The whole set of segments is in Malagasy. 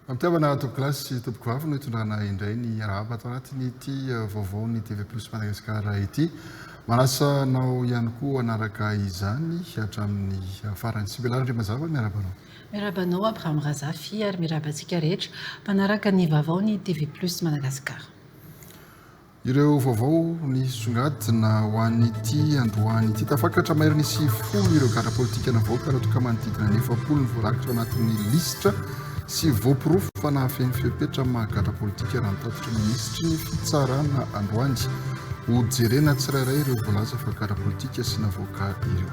Amitiavana tompoko lasy sy tompoko vavy no hitondrana indray ny arahaba ato anatiny ity vaovaon'ny TV Plus Madagasikara ity. Manasanao ihany koa anaraka izany hatramin'ny farany sy belarindry mazava miarabanao. Miarabanao Abraham Razafy ary miarabantsika rehetra mpanaraka ny vaovaon'ny TV Plus Madagasikara. Ireo vaovao ny songadina ho an'ity androany ity tafakatra maheriny sy folo ireo gadra politika navoaka raha toka manodidina ny 700 ny voarakitra anatin'ny lisitra sy voapirofo fa nahafeny fepetra mahagatra politika raha nitatitra ministry ny fitsarana androany ho jerena tsirairay ireo voalaza fa gadra politika sy navoaka ireo.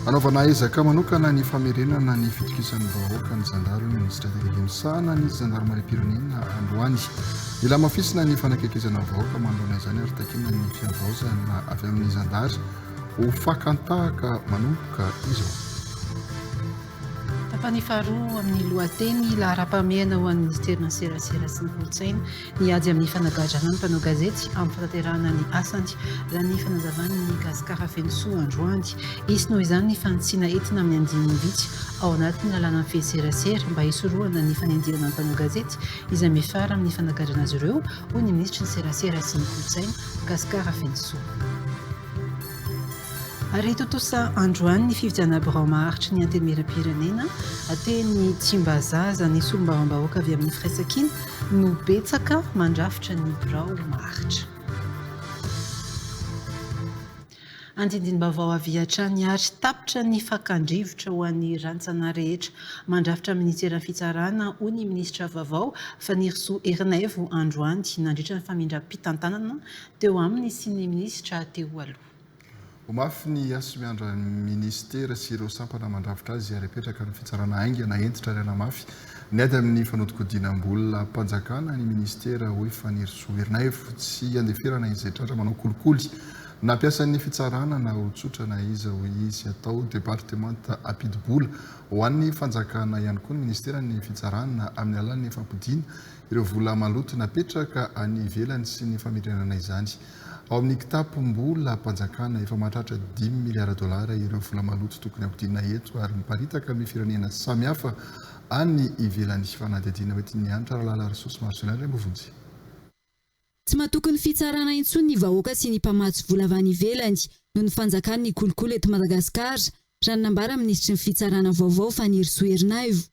Anaovana ezaka manokana ny famerenana ny fitokisan'ny vahoaka ny zandary ny ministra televimisana ny zandarmarim-pirenena androany. Ila mafisina ny fanakekezana vahoaka mandona izany ary takina ny fiavaozana avy amin'ny zandary ho fakantahaka manomboka izao. Tapany faharoa amin'ny lohateny lahara-pahamehana ho an'ny ministerina ny serasera sy ny kolontsaina ny ady amin'ny fanagadrana ny mpanao gazety amin'ny fanaterahana ny asany raha ny fanazavany ny gasikara fenosoa androany. Izy noho izany ny fanitsina entina amin'ny andininy vitsy ao anatin'ny lalàna ny feserasera mba hisorohana ny fanendirana ny mpanao gazety izay mifara amin'ny fanagadrana azy ireo ho ny ministry ny serasera sy ny kolontsaina gasikara fenosoa. Ary totosa androany ny fividiana birao maharitry ny antenimieram-pirenena ateny Tsimbazaza ny solombavam-bahoaka avy amin'ny firaisan-kina no betsaka mandrafitra ny birao maharitra. Andindini-baovao avy hatrany ary tapitra ny fakandrivotra ho an'ny rantsana rehetra mandrafitra ministera fitsarana ho ny ministra vaovao Fanirisoa Ernaivo androany nandritra ny famindram-pitantanana teo aminy sy ny ministra teo aloha. Mafy ny aso miandra ministera sy ireo sampana mandrafitra azy ary apetraka ny fitsarana aingana entitra rena mafy ny ady amin'ny fanodinkodinam-bola mpanjakana ny ministera hoe Fanirisoa Ernaivo tsy andeferana izay tratra manao kolikoly nampiasan'ny fitsarana na hotsotra na iza ho izy atao departemanta ampidi-bola ho an'ny fanjakana ihany koa ny ministera ny fitsarana amin'ny alalan'ny fampidina ireo vola maloto napetraka any ivelany sy ny famerenana izany. Ao amin'ny kitapom-bola mpanjakana efa mahatratra 10 miliara dolara ireo vola maloto tokony ampidina eto ary miparitaka amin'ny firenena samihafa any ivelany fanadihadiana hoentiny anitra rahalala resosy marsionary ambovonjy. Tsy matokony fitsarana intsony ny vahoaka sy ny mpamatsy vola avy any ivelany noho ny fanjakana ny kolikoly eto Madagasikara raha nambara ministry ny fitsarana vaovao Fanirisoa Ernaivo.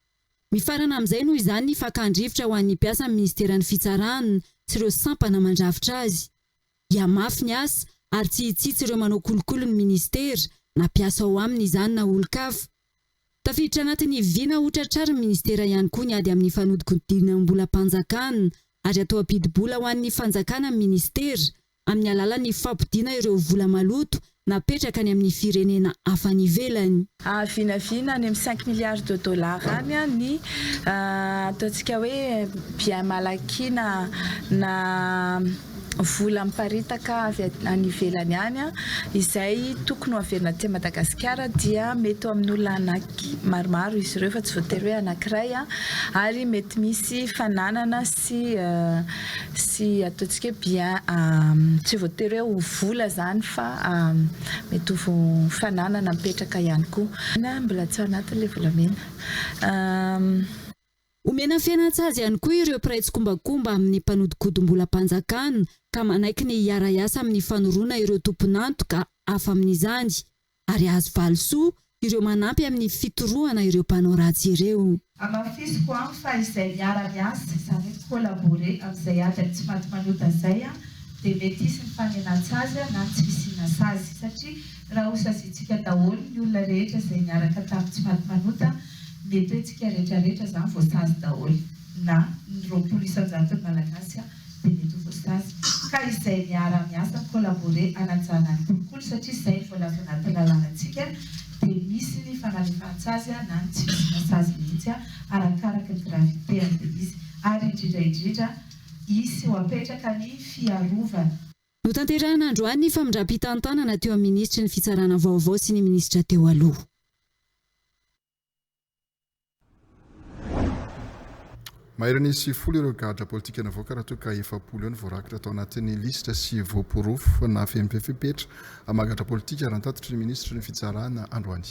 Mifarana amin'izay noho izany ny fakandrivotra ho an'ny mpiasa amin'ny ministeran'ny fitsarana sy ireo sampana mandrafitra azy. Ia mafy ny asa ary tsy hitsitsy ireo manao kolikoly ny ministera na mpiasa ao aminy izany na olon-kafa. Tafiditra anatin'ny viana hotratrary ny ministera ihany koa ny ady amin'ny fanodinkodinam-bola mpanjakana ary atao ampidi-bola ho an'ny fanjakana amin'ny ministera amin'ny alalan'ny fampidina ireo vola maloto napetraka any amin'ny firenena hafa ny ivelany. Vinavina any amin'ny 5 milliards de dollars any ny ataontsika hoe bien malakina na vola miparitaka avy any ivelany any izay tokony ho averina aty Madagasikara dia mety amin'ny olona anaky maromaro izy ireo fa tsy voatery hoe anankiray ary mety misy fananana sy ataontsika bien tsy voatery hoe ho vola zany fa mety ho fananana mipetraka ihany koa mbola tsy anatin'ilay volamena. Omena fianan-tsazy ihany koa ireo mpiray tsikombakomba amin'ny mpanodinkodin-bola mpanjakana ka manaiky ny hiara-iasa amin'ny fanoroana ireo tompon'antoka hafa amin'izany ary azo valosoa ireo manampy amin'ny fitorohana ireo mpanao ratsy ireo. Amafisiko fa izay miara-miasa izany hoe kolaborer amin'izay ady tsy maty manota izay dia mety isy ny fanenan-tsazy na tsy fisiana sazy satria raha hosazintsika daholo ny olona rehetra izay miaraka tamin'ny tsy maty manota mety hoe tsika rehetrarehetra zany voasazy daholo na ny roapolo isan-jaton'ny malagasy dia mety ho voasazy ka izay miara-miasa kolaborer anajana ny kolikoly satria izay voalavy anaty lalànantsika dia misy ny fanalefahan-tsazy na ny tsy misina sazy mihitsy arakaraka ny gravité dia izy ary indrindra isy ho apetraka ny fiarovana. Notanterahina androany ny famindram-pitantanana teo amin'ny ministry ny fitsarana vaovao sy ny ministra teo aloha. Maheriny sy folo ireo gadra politika navoaka raha toa ka 700 eo ny voarakitra atao anatin'ny lisitra sy voapirofo na fempefepetra amagadra politika raha nitatitra ny ministry ny fitsarana androany.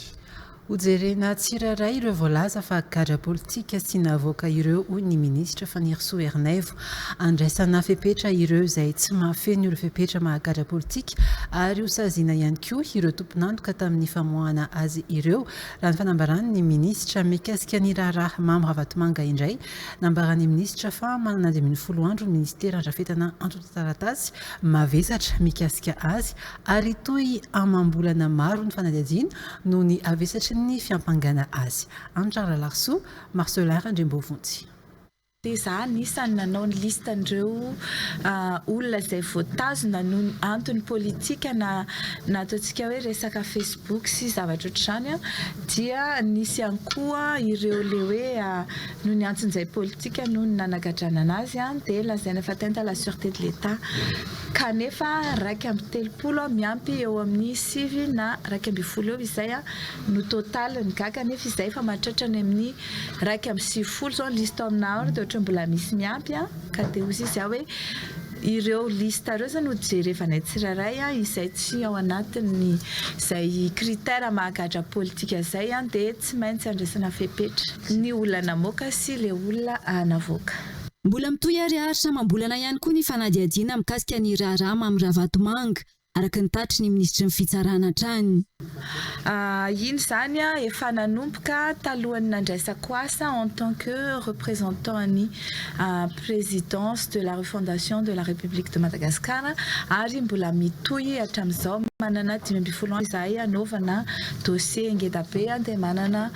hojerena tsiraray ireo voalaza fa gadra politika sy navoaka ireo hoy ny ministra Fanirso Ernaivo andraisana fepetra ireo izay tsy mahafeno ireo fepetra mahagadra politika ary hosazina ihany koa ireo tompon'antoka tamin'ny famoahana azy ireo raha ny fanambarany ny ministra mikasika ny raharaha Mamo Ravatomanga indray nambarany ministra fa manana 10 andro ny ministera andrafetana antotan-taratasy mavesatra mikasika azy ary toy amam-bolana maro ny fanadihadiana noho ny avesatra ny fiampangana azy. Andra Larso, Marcelin Andriambovontsy. Za nisany nanao ny listan'ireo olona izay voatazona noho ny antony politika na ataontsika hoe resaka Facebook sy zavatra ohatr'izany dia nisy ihany koa ireo le hoe noho ny antony izay politika noho ny nanagadrana anazy dia lazaina fa atteinte à la sûreté de l'État kanefa 2.30 miampy eo amin'ny 9 na 2.10 eo izay no total ny gaga nefa izay fa mahatratra ny amin'ny 2.70 zao lista amina ora dia mbola misy miampy ka dia ozy izy hoe ireo lista ireo zany hojerevanay tsiraray izay tsy ao anatiny izay critère mahagadra politika izay dia tsy maintsy andraisana fepetra ny olona namoaka sy le olona navoaka. Mbola mitohy ariaritra mambolana ihany koa ny fanadihadiana mikasika ny raharaha Mamo Ravatomanga araka ny tatry ny ministra ny fitsarana hatrany. Iny zany efa nanomboka talohan'ny nandraisako asa en tant que représentant ny présidence de la refondation de la République de Madagascar ary mbola mitohy hatramin'izao manana 10 andro izahay anaovana dossier ngeda be dia manana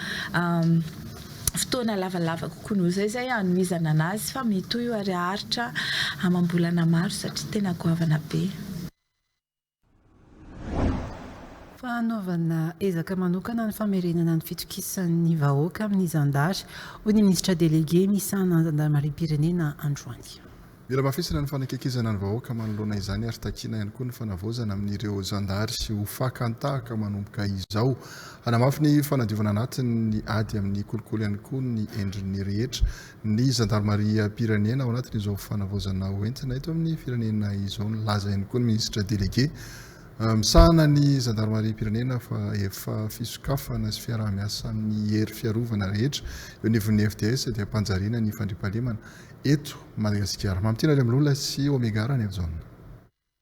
fotoana lavalava kokoa noho izay anomizana anazy fa mitohy ariaritra amam-bolana maro satria tena goavana be. Fanaovana ezaka manokana ny famerenana ny fitokisan'ny vahoaka amin'ny zandary hoy ny ministra délégué misana Gendarmerie-Pirenena Androany. Mila mafisana ny fanakekizana ny vahoaka manoloana izany ary takiana ihany koa ny fanavozana amin'ireo zandary sy ho fakantahaka manomboka izao hanamafy ny fanadiovana anatiny ady amin'ny kolokolo ihany koa ny endrin'ny rehetra ny Gendarmerie-Pirenena ao anatin'izao fanavozana hoentina eto amin'ny firenena izao ny laza ihany koa ny ministra délégué misahana ny Gendarmerie-Pirenena fa efa fisokafana sy fiarah-miasa amin'ny hery fiarovana rehetra eo anivon'ny FDS dia mpanjariana ny fandriampahalemana eto Madagasikara. Mamitena ilay amin'olona sy Omegara ny Evzone.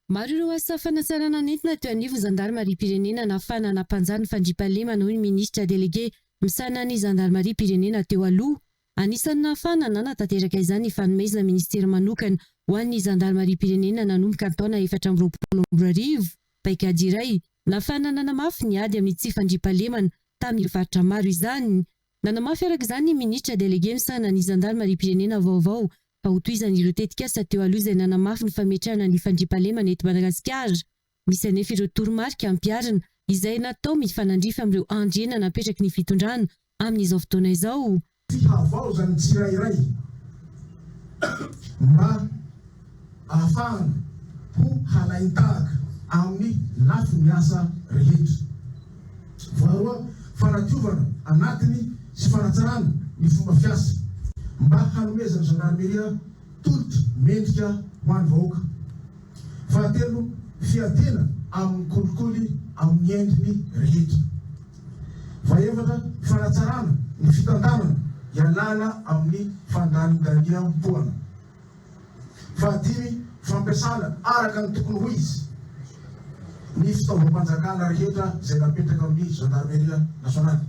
Maro ireo asa fanasarana nentina teo anivy Gendarmerie-Pirenena nafana nampanjary ny fandriampahalemana hoy ny ministra délégué misahana ny Gendarmerie-Pirenena teo aloha. Anisan'ny nafana nanatanteraka izany ny fanomezana ministera manokana ho an'ny Gendarmerie-Pirenena nanomboka ny taona 2024 paikady iray nafana nanamafy ny ady amin'ny tsy fandriampahalemana tamin'ny faritra maro izany. Nanamafy araka izany ny ministra délégué misahana ny Gendarmerie-Pirenena vaovao fa hotohizana ireo tetikasa teo aloha izay nanamafy ny fametrahana ny fandriampahalemana eto Madagasikara. Misy anefa ireo toromarika ampiarina izay natao mifanandrifa amin'ireo andriana napetraky ny fitondrana amin'izao fotoana izao. Fihavao zany tsirairay mba ahafahana ho halaintahaka amin'ny lafy miasa rehetra. Faharoa, fanadiovana anatiny sy fanatsarana ny fomba fiasa mba hanomezana Gendarmerie tolotra mendrika ho an'ny vahoaka. Fahatelo, fiadina amin'ny kolikoly amin'ny endriny rehetra. Fahaefatra, fanatsarana ny fitandamana ialana amin'ny fandaniam-poana. Fahadimy, fampiasana araka ny tokony ho izy ny fitaovam-panjakana rehetra izay napetraka amin'ny Gendarmerie nasionale.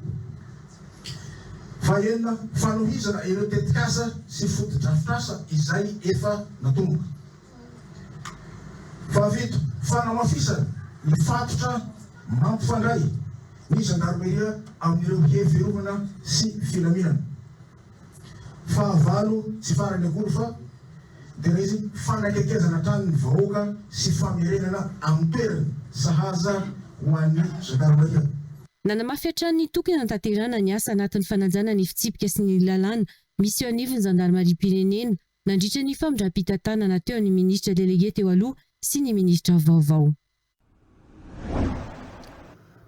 Fahaenina, fanohizana ireo tetikasa sy foto-drafitrasa izay efa natomboka. Fahafito, fanamafisana ny fatotra mampifandray ny Gendarmerie amin'ireo heverovana sy filaminana. Fahavalo sy farany ambony fa dia izy fanakekezana hatrany ny vahoaka sy famerenana amin'ny toerany sahaza ho an'ny Gendarmerie. Nanamafy hatrany tokony hantanterana ny asa anatin'ny fananjana ny fitsipika sy ny lalàna misy eo anivon'ny Gendarmerie-Pirenena nandritra ny famindram-pitantanana teo ny ministra délégué teo aloha sy ny ministra vaovao.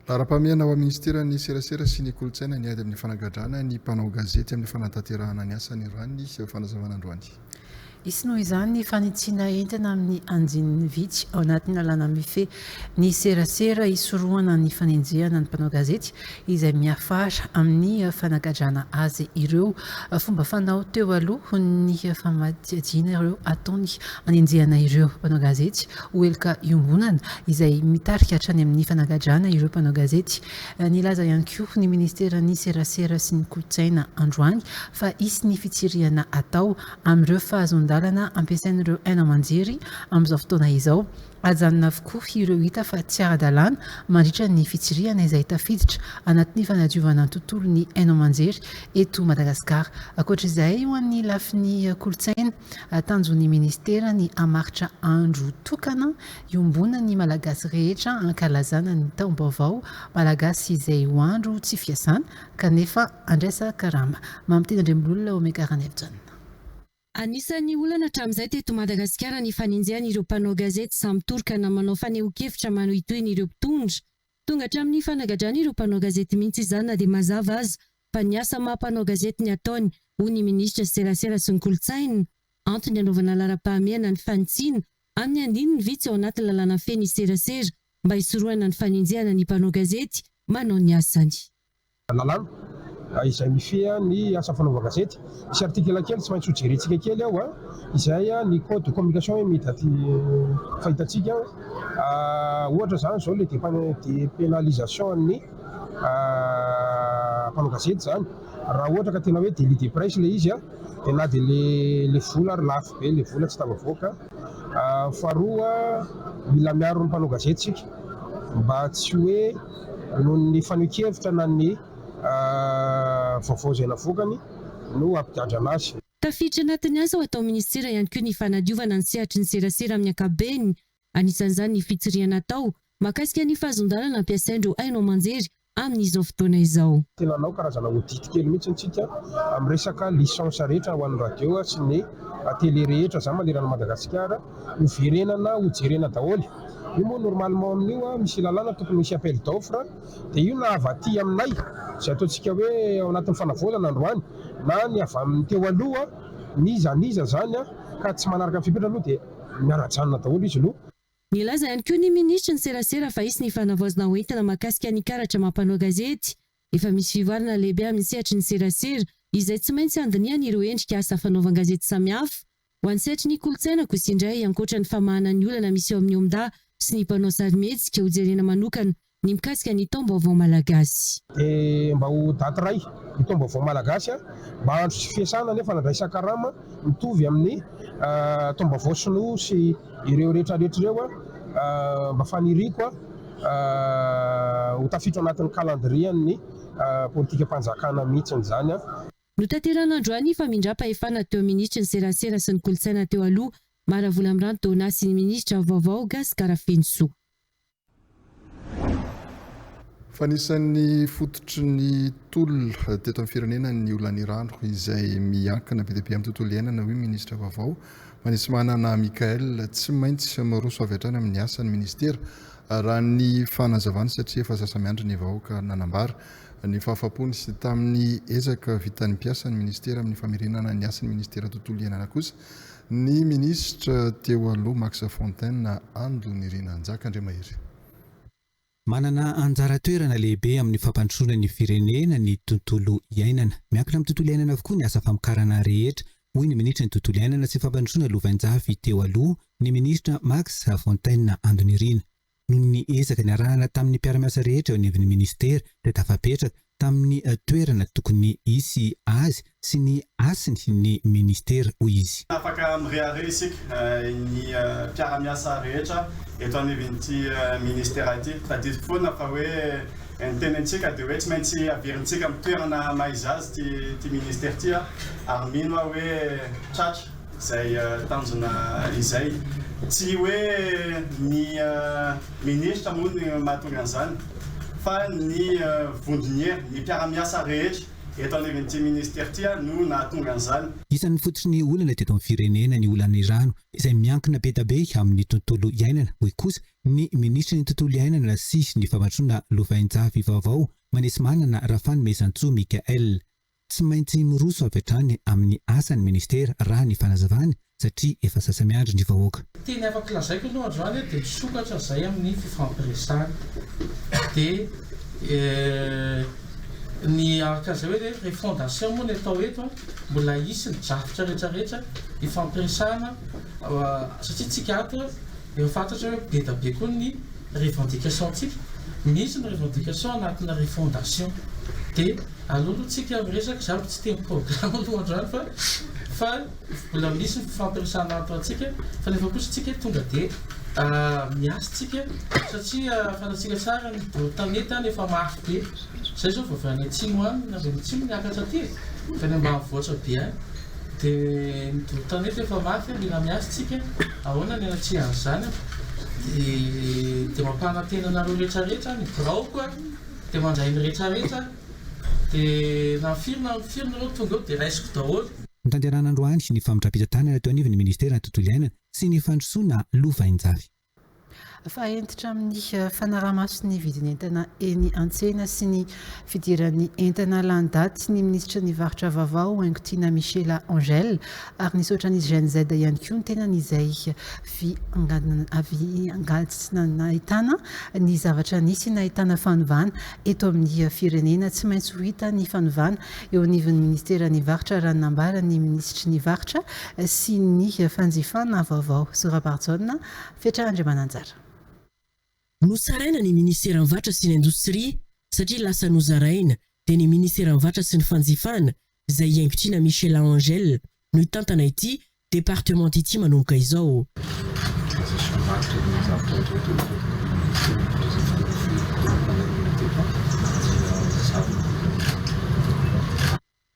Lara-pamiana ao amin'ny ministeran'ny serasera sy ny kolotsaina ny ady amin'ny fanagadrana ny mpanao gazety amin'ny fanatanterahana ny asany rany sy fanazavana androany. Isy noho izany ny fanitsiana entina amin'ny anjin'ny vitsy ao anatin'ny lalàna mife ny serasera isorohana ny fanenjehana ny mpanao gazety izay miafara amin'ny fanagadrana azy ireo fomba fanao teo aloha ny famadiadiana ireo ataony anenjehana ireo mpanao gazety hoelika iombonana izay mitarika hatrany amin'ny fanagadrana ireo mpanao gazety. Nilaza ihany koa ny ministera ny serasera sy ny kolotsaina androany fa isy ny fitsiriana atao amin'ireo fahazondalana ampiasain'ireo aina aman-jery amin'izao fotoana izao. Ajanona avokoa ireo hita fa tsy ara-dalàna mandritra ny fitsiriana izay tafiditra anatin'ny fanadiovana ny tontolon'ny aina aman-jery eto Madagasikara. Ankoatr'izay ho an'ny lafin'ny kolotsaina tanjon'ny ministera ny hamaritra andro tokana iombona ny malagasy rehetra hankalazana ny taom-baovao malagasy izay ho andro tsy fiasana kanefa andraisa karama. Mampitendrembolona Omekarana Evjana. Anisan'ny olana hatramin'izay teto Madagasikara ny fanenjehana ireo mpanao gazety samy torokana manao faneho-kevitra manao itoy ireo mpitondra. Tonga hatramin'ny fanagadrana ireo mpanao gazety mihitsy izany na dia mazava azy fa ny asa maha-mpanao gazety ny ataony hoy ny ministra serasera sy ny kolotsaina antony anaovana laharam-pahamehana ny fanitsiana amin'ny andiny ny vitsy ao anatin'ny lalàna feny serasera mba hisorohana ny fanenjehana ny mpanao gazety manao ny asany. Izay mifeha ny asa fanaovana gazety. Misy artikela kely tsy maintsy hojerentsika kely ao izay ny code de communication mety aty fahitantsika ohatra zany zao le dépénalisation ny mpanao gazety zany raha ohatra ka tena hoe délit de presse le izy dia na dia le vola ary lafo be le vola tsy tavavoaka. Faharoa mila miaro ny mpanao gazety sika mba tsy hoe noho ny faneho-kevitra na ny vaovao izay navokany no ampigadrana azy. Tafiditra anatin'ny asa ao atao ministera ihany koa ny fanadiovana ny sehatry ny serasera amin'ny ankabeny. Anisan'izany ny fitsiriana atao mahakasika ny fahazondalana ampiasain'ireo aina aman-jery amin'izao fotoana izao. Tena nao karazana audit kely mihitsy tsika amin'ny resaka lisansa rehetra ho an'ny radio sy ny télé rehetra izany manerana Madagasikara ho verenana ho jerena daholo. Io moa normalement amin'io misy lalàna tokony misy appel d'offre dia io na avy aty aminay izay ataontsika hoe ao anatin'ny fanavaozana androany na ny avy amin'ny teo aloha niza zany ka tsy manaraka ny fipetra aloha dia miara-janona daholo izy aloha. Nilaza ihany koa ny ministra ny serasera fa isy ny fanavaozana hoentina mahakasika ny karatra mampanao gazety. Efa misy fivoarana lehibe amin'ny sehatry ny serasera izay tsy maintsy andiniana ireo endrika asa fanaovan gazety samihafa. Ho an'ny sehatry ny kolotsaina kosa indray ankoatra ny famahana ny olana misy eo amin'ny omda sy ny mpanao sarimihetsika ho jerena manokana ny mikasika ny taom-baovao malagasy. Mba ho daty ray ny taom-baovao malagasy mba andro sy fiasana nefa nadraisan-karama mitovy amin'ny taom-baovao sinoa sy ireo rehetrarehetra ireo mba faniriko ho tafiditra anatin'ny calendrier-ny politika mpanjakana mihitsy zany. Notanterana androany fa mindrapa-efana teo ministra ny serasera sy ny kolotsaina teo aloha Maravola Amranto Dona sy ny ministra vaovao Gaspard Fenso. Fanisan'ny fototry ny tolona teto amin'ny firenena ny olana irandro izay miankina be dia be amin'ny tontolo iainana hoy ministra vaovao manisy manana Mikael tsy maintsy miroso avy hatrany amin'ny asan'ny ministera raha ny fanazavana satria efa sasamiandry ny vahoaka nanambara ny fahafapony sy tamin'ny ezaka vitan'ny mpiasa ny ministera amin'ny famerenana ny asan'ny ministera tontolo iainana kosa ny ministra teo aloha Max Fontaine Andonirina Anjaka Andriamahery. Manana anjara toerana lehibe amin'ny fampandrosoana ny firenena ny tontolo iainana. Miankina amin'ny tontolo iainana avokoa ny asa famokarana rehetra hoy ny ministra ny tontolo iainana sy fampandrosoana Lovanjavy teo aloha ny ministra Max Fontaine Andonirina. Noho ny ezaka ny arahana tamin'ny mpiara-miasa rehetra eo anivon'ny ministera dia tafapetraka tamin'ny toerana tokony hisy azy sy ny asiny ny ministera hoy izy. Afaka mireare isika ny mpiara-miasa rehetra eto anivon'ity ministera ity. Tadidiko foana fa hoe ny tenentsika dia hoe tsy maintsy averintsika amin'ny toerana maizazy ty ministera ty ary mino hoe tratra izay tanjona izay. Tsy hoe ny ministra moa ny mahatonga an'izany fa ny vondroniera ny mpiara-miasa rehetra eto anivon'ity ministera ty no nahatonga an'izany. Isan'ny fototry ny olana teto amin'ny firenena ny olana irano izay miankina be da be amin'ny tontolo iainana hoy kosa ny ministra ny tontolo iainana sy ny fampandrosoana Lovanjavy vaovao manisy manana Rafany Mesantsou Mikael. Tsy maintsy miroso avy hatrany amin'ny asan'ny ministera raha ny fanazavany satria efa sasa miandry ny vahoaka. Teny afaka lazaiko aloha androany dia misokatra izay amin'ny fifampiresana dia ny araka izay hoe re fondation moa ny atao eto mbola isy ny drafitra rehetrarehetra ifampiresana satria tsika ato efa fantatra hoe be da be koa ny revendication tsika misy ny revendication anatina refondation dia alolo tsika miresaka zavatra tsy teny programme aloha androany fa mbola misy ny fifampiresana ato antsika fa nefa kosa tsika tonga dia miasa tsika satria fantatsika tsara ny tanety any efa mafy be zay zao vao avy any atsimo any na avy any atsimo niakatra aty fa ny ambanivohitra be any dia ny tanety efa mafy mila miasa tsika ahoana ny anatsihan'izany dia mampanantenanareo rehetrarehetra ny birao koa dia mandray ny rehetrarehetra dia nafirinareo tonga eo dia raisiko daholo. Ny tanderan'androany ny famindrapitanana teo anivon'ny ministera ny tontolo iainana sy ny fandrosoana Lovainjavy. Fa entitra amin'ny fanaraha-maso ny vidin'entana eny an-tsena sy ny fidiran'ny entana landaty ny ministra ny varotra vaovao Aingotina Michela Angèle ary nisaotra ny GNZ ihany koa ny tena n'izay angatsina nahitana ny zavatra nisy nahitana fanovana eto amin'ny firenena tsy maintsy ho hita ny fanovana eo anivon'ny ministera ny varotra raha nambara ny ministra ny varotra sy ny fanjifana vaovao Sorabarjona Fiatrahandre Mananjara. Nosaraina ny ministera ny varotra sy ny indostria satria lasa nozaraina dia ny ministera ny varotra sy ny fanjifana izay Aingotina Michela Angèle no hitantana ity departement ity manomboka izao.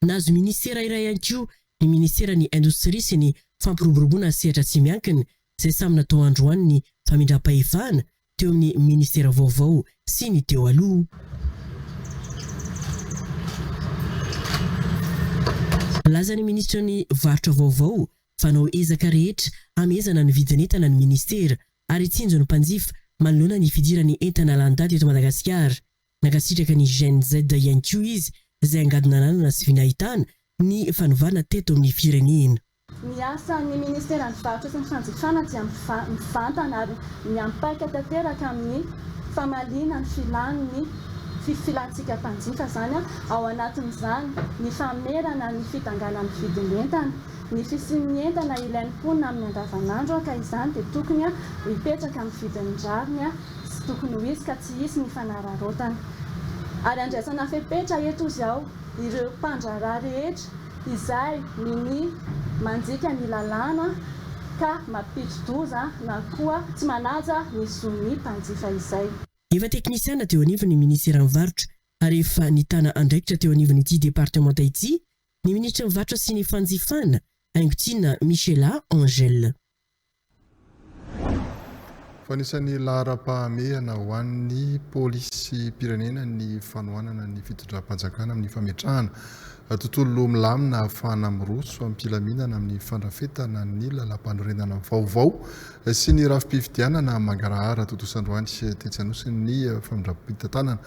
Nazo ministera iray ihany koa ny ministera ny indostria sy ny fampiroboroboana sehatra tsy miankina izay samy natao androany ny famindram-pahefana teo amin'ny ministera vaovao sy ny teo aloha. Laza ny ministra ny varotra vaovao fanao ezaka rehetra amezana ny vidin'entana ny ministera ary tsinjo ny mpanjifa manoloana ny fidirany entana landaty eto Madagasikara. Nakasitraka ny GNZ ihany koa izy izay angadina nanana sy vinahitana ny fanovana teto amin'ny firenena. Ny asan'ny ministera ny varotra sy ny fanjifana dia mivantana ary miampaika tanteraka amin'ny famaliana ny filan'ny filantsika mpanjifa zany ao anatin'izany ny famerana ny fitanganan'ny vidin'entana ny fisian'ny entana ilain'ny mponina amin'ny andavanandro ka izany dia tokony hipetraka amin'ny vidin-drariny sy tokony ho izy ka tsy hisy ny fanararaotana ary andraisana fepetra eto izao ireo mpandraraha rehetra izay ny manjika ny lalàna ka mampidi-doza na koa tsy manaja ny zony mpanjifa izay. Efa teknisiana teo anivon'ny ministera ny varotra ary efa nitana andraikitra teo anivon'ity departement ity ny ministra ny varotra sy ny fanjifana Aingotina Michela Angèle. Fanisan'ny lahara-pahamehana ho an'ny pôlisy pirenena ny fanohanana ny fitondram-panjakana amin'ny fametrahana tontolo milamina ahafahana miroso ampilaminana amin'ny fandrafetana ny lalam-panorenana vaovao sy ny rafi-pifidianana mangarahara tontosandroany tetsanosy ny famindram-pitantanana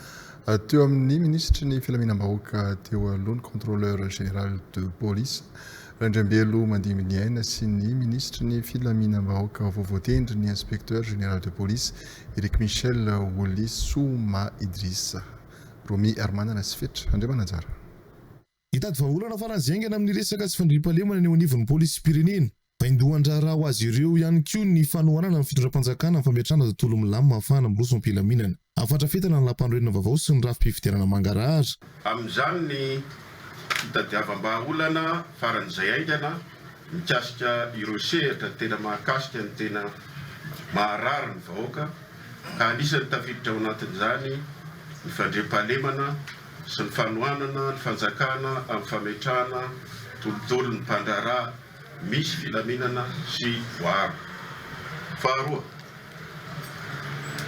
teo amin'ny ministry ny filaminam-bahoaka teo alohany contrôleur général de police Randrembelo Mandiminy Aina sy ny ministry ny filaminam-bahoaka vovoatendry ny inspecteur général de police Eric Michel Woli Souma Idrissa Romi Armanana sy fetra Andre Mananjara. Hitady vahaolana faranzengana amin'ny resaka sy fandriam-pahalemana ny eo anivon'ny pôlisy pirenena paindohan-draharaha ho azy ireo ihany koa ny fanohanana amin'ny fitondram-panjakana amin'ny fametrahana tontolo milamina ahafahana miroso ampilaminana ahafatrafetana ny lampanorenana vaovao sy ny rafi-pifidianana mangarahara. Amin'izany ny fitadiavam-bahaolana faran'izay aingana mikasika ireo sehatra tena mahakasika ny tena maharary ny vahoaka ka anisany tafiditra ao anatin'izany ny fandriam-pahalemana sy ny fanohanana ny fanjakana amin'ny fametrahana tolotolo ny mpandraraha misy filaminana sy voaro. Faharoa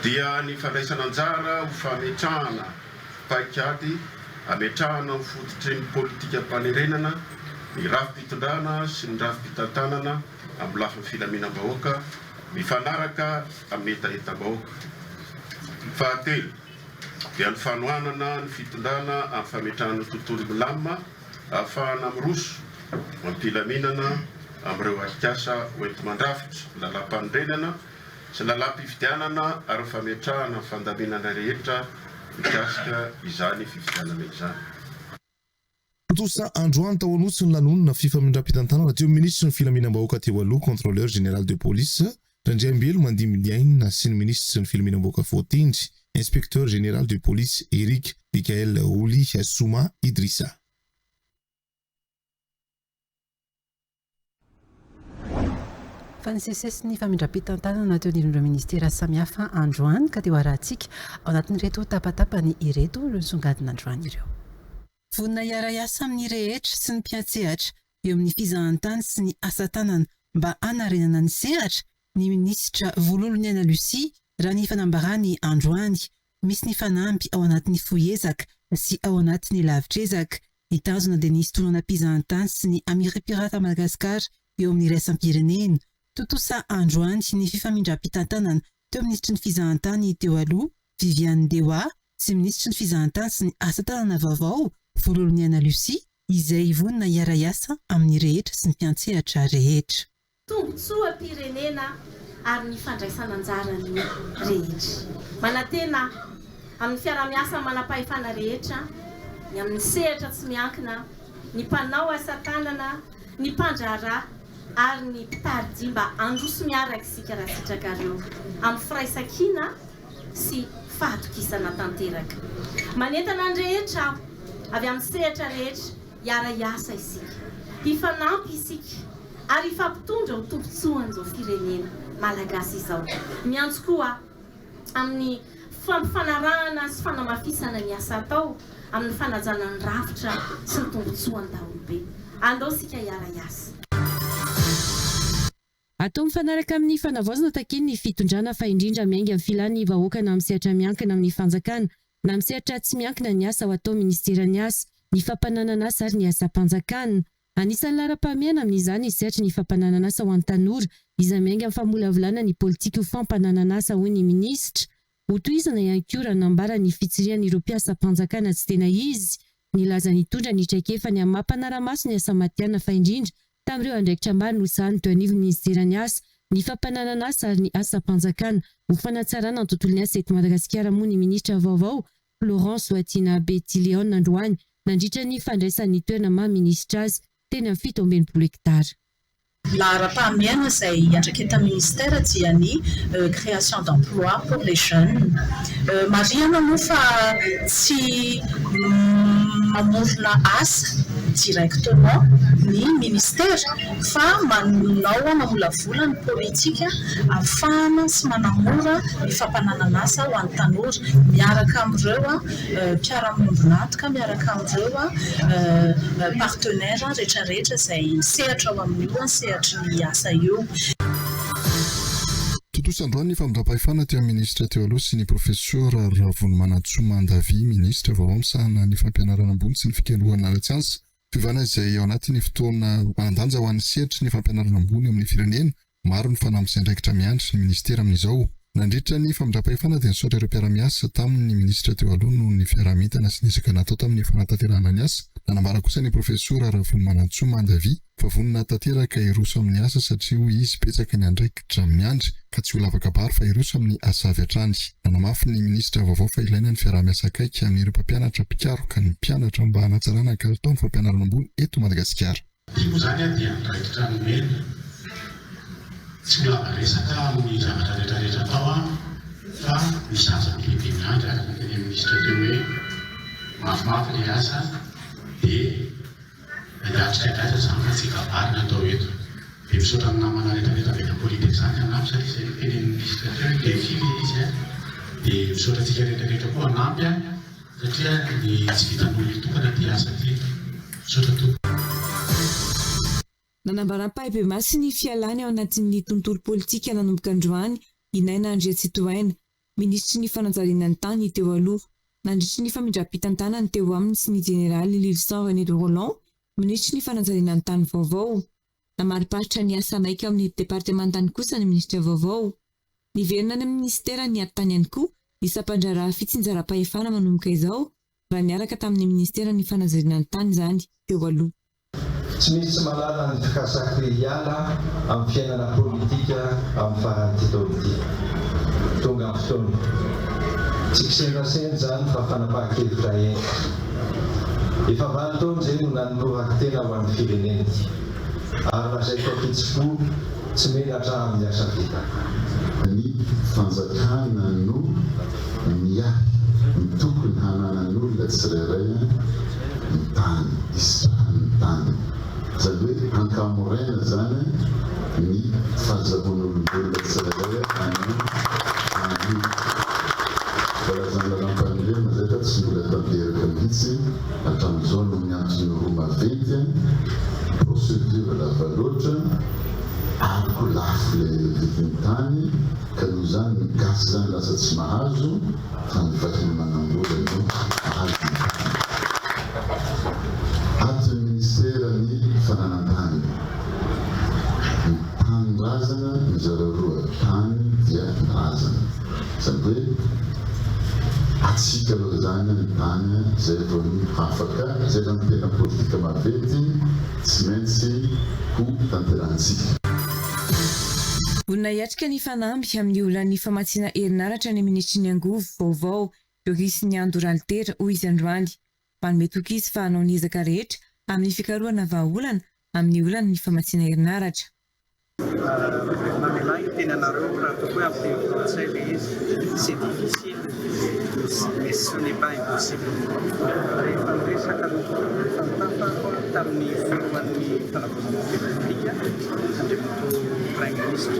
dia ny fandraisana anjara ho fametrahana paikady ametrahana ny fototry ny politika mpanerenana ny rafi-pitondrana sy ny rafi-pitantanana amin'ny lafin'ny filaminam-bahoaka mifanaraka amin'ny etaetam-bahoaka. Fahatelo dia ny fanohanana ny fitondrana amin'ny fametrahana tontolo milamina ahafahana miroso ampilaminana amin'ireo alikasa hoenti mandrafitra lalam-panorenana sy lalam-pifidianana ary fametrahana ny fandaminana rehetra mikasika izany fifidianana izany. Tosa androany tao anotsy ny lanonina fifamindram-pitantanana teo ministre ny filaminam-bahoaka teo aloha contrôleur général de police Randriambelo Mandimiliaina sy ny ministre ny filaminam-bahoaka voatendry inspecteur général de police Eric Mikael Oli Souma Idrissa. Fa nisesesy ny famindram-pitantanana teo anivon'ireo ministera samihafa androany ka teo arahantsika ao anatin'ireto tapatapany ireto ireo nisongadina androany ireo. Vonina iara-iasa amin'ny rehetra sy ny mpiatsehatra eo amin'ny fizahantany sy ny asa tanana mba hanarenana ny sehatra ny minisitra Vololoniana Lucie raha ny fanambarany androany. Misy ny fanamby ao anatin'ny foezaka sy ao anatin'ny lavitrezaka. Nitazona dia nisy tonana mpizahantany sy ny amirapirata Madagasikara eo amin'ny raisam-pirenena. Totosa androany ny fifamindram-pitantanana teo ministry ny fizahantany teo aloha Viviane Dewa sy ministry ny fizahantany sy ny asa tanana vaovao Vololoniana Lucie izay vonina iara-iasa amin'ny rehetra sy ny mpiantsehatra rehetra. Tombotsoa pirenena ary ny fandraisana anjarany rehetra. Manantena amin'ny fiara-miasa manam-pahefana rehetra, ny amin'ny sehatra tsy miankina, ny mpanao asa tanana, ny mpandraharaha ary ny mpitaridia mba androso miaraka isika raha sitrakareo amin'ny firaisan-kina sy fahatokisana tanteraka. Manentana ny rehetra avy amin'ny sehatra rehetra iara-iasa isika, hifanampy isika ary hifampitondra ho tombotsoan'izao firenena malagasy izao. Miantso koa amin'ny fampifanarahana sy fanamafisana ny asa atao amin'ny fanajana ny rafitra sy ny tombotsoany daholobe. Andao sika iara-iasa. Atao mifanaraka amin'ny fanavaozana takia ny fitondrana fa indrindra miainga amin'ny filany vahoaka na amin'ny sehatra miankina amin'ny fanjakana na amin'ny sehatra tsy miankina ny asa ho atao ministerany asa, ny fampananana asa ary ny asa mpanjakana. Anisan'ny lara-pamiana amin'izany ny sehatra ny fampananana asa ho an'ny tanora izay miainga amin'ny famolavolana ny politika ho fampananana asa hoy ny ministra. Ho tohizana ihany koa raha nambara ny fitsirian'ireo mpiasa mpanjakana tsy tena izy. Nilaza nitondra ny traikefa ny amam-panaramaso ny asa matiana fa indrindra tamin'ireo andraikitra maro no sahany teo anivon'ny ministerany asa, ny fampananana asa ary ny asa mpanjakana ho fanatsarana ny tontolon'ny asa eto Madagasikara moa ny ministra vaovao Florence Watina Betilion androany nandritra ny fandraisan'ny toerana maha-ministra azy teny amin'ny 7 hektara. Lara-pahamiana izay andraikita ministère dia ny création d'emploi pour les jeunes. Mariana moa fa tsy mamorona asa directement ny ministère fa manao mamolavola ny politika ahafahana sy manamora ny fampananana asa ho an'ny tanora miaraka amin'ireo mpiara-monina miaraka amin'ireo partenaire rehetrarehetra izay misehatra ao amin'io sehatra ny asa io. Totosa-androany ny famindram-pahefana teo amin'ny ministra teo aloha sy ny professeur Ravony Manatsoa Mandavi ministra vao misahana ny fampianarana ambony sy ny fikelohana ara-tsiansa. Fivana izay ao anatin'ny fotoana manandanja ho an'ny sehatra ny fampianarana ambony amin'ny firenena, maro ny fanampy izay andraikitra miandry ny ministera amin'izao. Nandritra ny famindram-pahefana dia nisaotra ireo mpiara-miasa tamin'ny ministra teo aloha noho ny fiaramitana sy ny ezaka natao tamin'ny fanatanterahana ny asa. Nanambara kosa ny professeur Ravony Manatsoa Mandavi fa vonina tanteraka iroso amin'ny asa satria hoy izy betsaka ny andraikitra miandry ka tsy ho lavaka bary fa iroso amin'ny asa avy hatrany. Nanamafy ny ministra vaovao fa ilaina ny fiaraha-miasa akaiky amin'ireo mpampianatra mpikaroka ny mpianatra mba hanatsarana kalitao ny fampianarana ambony eto Madagasikara. Io zany dia andraikitra nomena tsy lava resaka amin'ny zavatra rehetrarehetra atao fa misaja lehibe miandry araka ny ministra teo hoe mafimafy ilay asa dia midatrikadratra izany fa tsy kabarina atao eto. Dia misaotra amin'ny namana rehetrarehetra avy politika izany anampy satria izay tenen'ny ministra teo dia fily izy dia misaotra antsika rehetrarehetra koa anampy satria ny tsy vitan'olona tokana ty asa ty. Misaotra tompoko. Nanambaram-pahibe masy ny fialany ao anatin'ny tontolo politika nanomboka androany Inaina Andrea Tsitohaina, ministry ny fanajariana ny tany teo aloha. Nandritry ny famindram-pitantanany teo aminy sy ny generaly Livsan René de Roland, ministry ny fanajariana ny tany vaovao. Namariparitra ny asa maika amin'ny departementany kosa ny ministra vaovao. Niverina ny ministera ny atany ihany koa isa-pandraraha fitsinjara-pahefana manomboka izao raha niaraka tamin'ny ministera ny fanajariana ny tany zany teo aloha. tsy misy tsy malala ny fikasaka hiala amin'ny fiainana politika amin'ny faranty taona ity tonga amin'ny fotoana tsy kisendrasendra zany fa fanapahan-kevitra eny efa valo taona zay no nanolohako tena ho an'ny firenena ary lazaiko akitsy-po tsy menatra amin'ny asa vita ny fanjakana no miahy ny tokony hananan'olona tsirairay ny tany israny tany zany hoe hankamoraina zany ny fahazahoan'olombelona tsirairay any balazanalampandrema zay fa tsy mbola tanteraka mihitsy hatramin'izao no miantsony roa maventy procédure lava loatra ako lafo le vidiny tany ka noho zany migasy zany lasa tsy mahazo fa mivakiny manambola no mahazo ny tany aty ministera ny fananantany ny tany razana ny zararoa tany dia razana zany hoe atsika aloha zany ny tany zay vao ny hafaka zay zany tena politika mavety tsy maintsy ho tanterantsika. Vonina hiatrika ny fanamby amin'ny olan'ny famatsiana herinaratra ny ministry ny angovo vaovao Doris Niandro Ralitera hoy izy androany manome tokizy fa hanao ny ezaka rehetra amin'ny fikarohana vahaolana amin'ny olan'ny famatsiana herinaratra. Mamelay tena nareo raha tokony amin'ny français le izy c'est difficile mais ce n'est pas impossible. Rehefa miresaka fantafa tamin'ny filohan'ny fanavozana republika andriamato prime ministre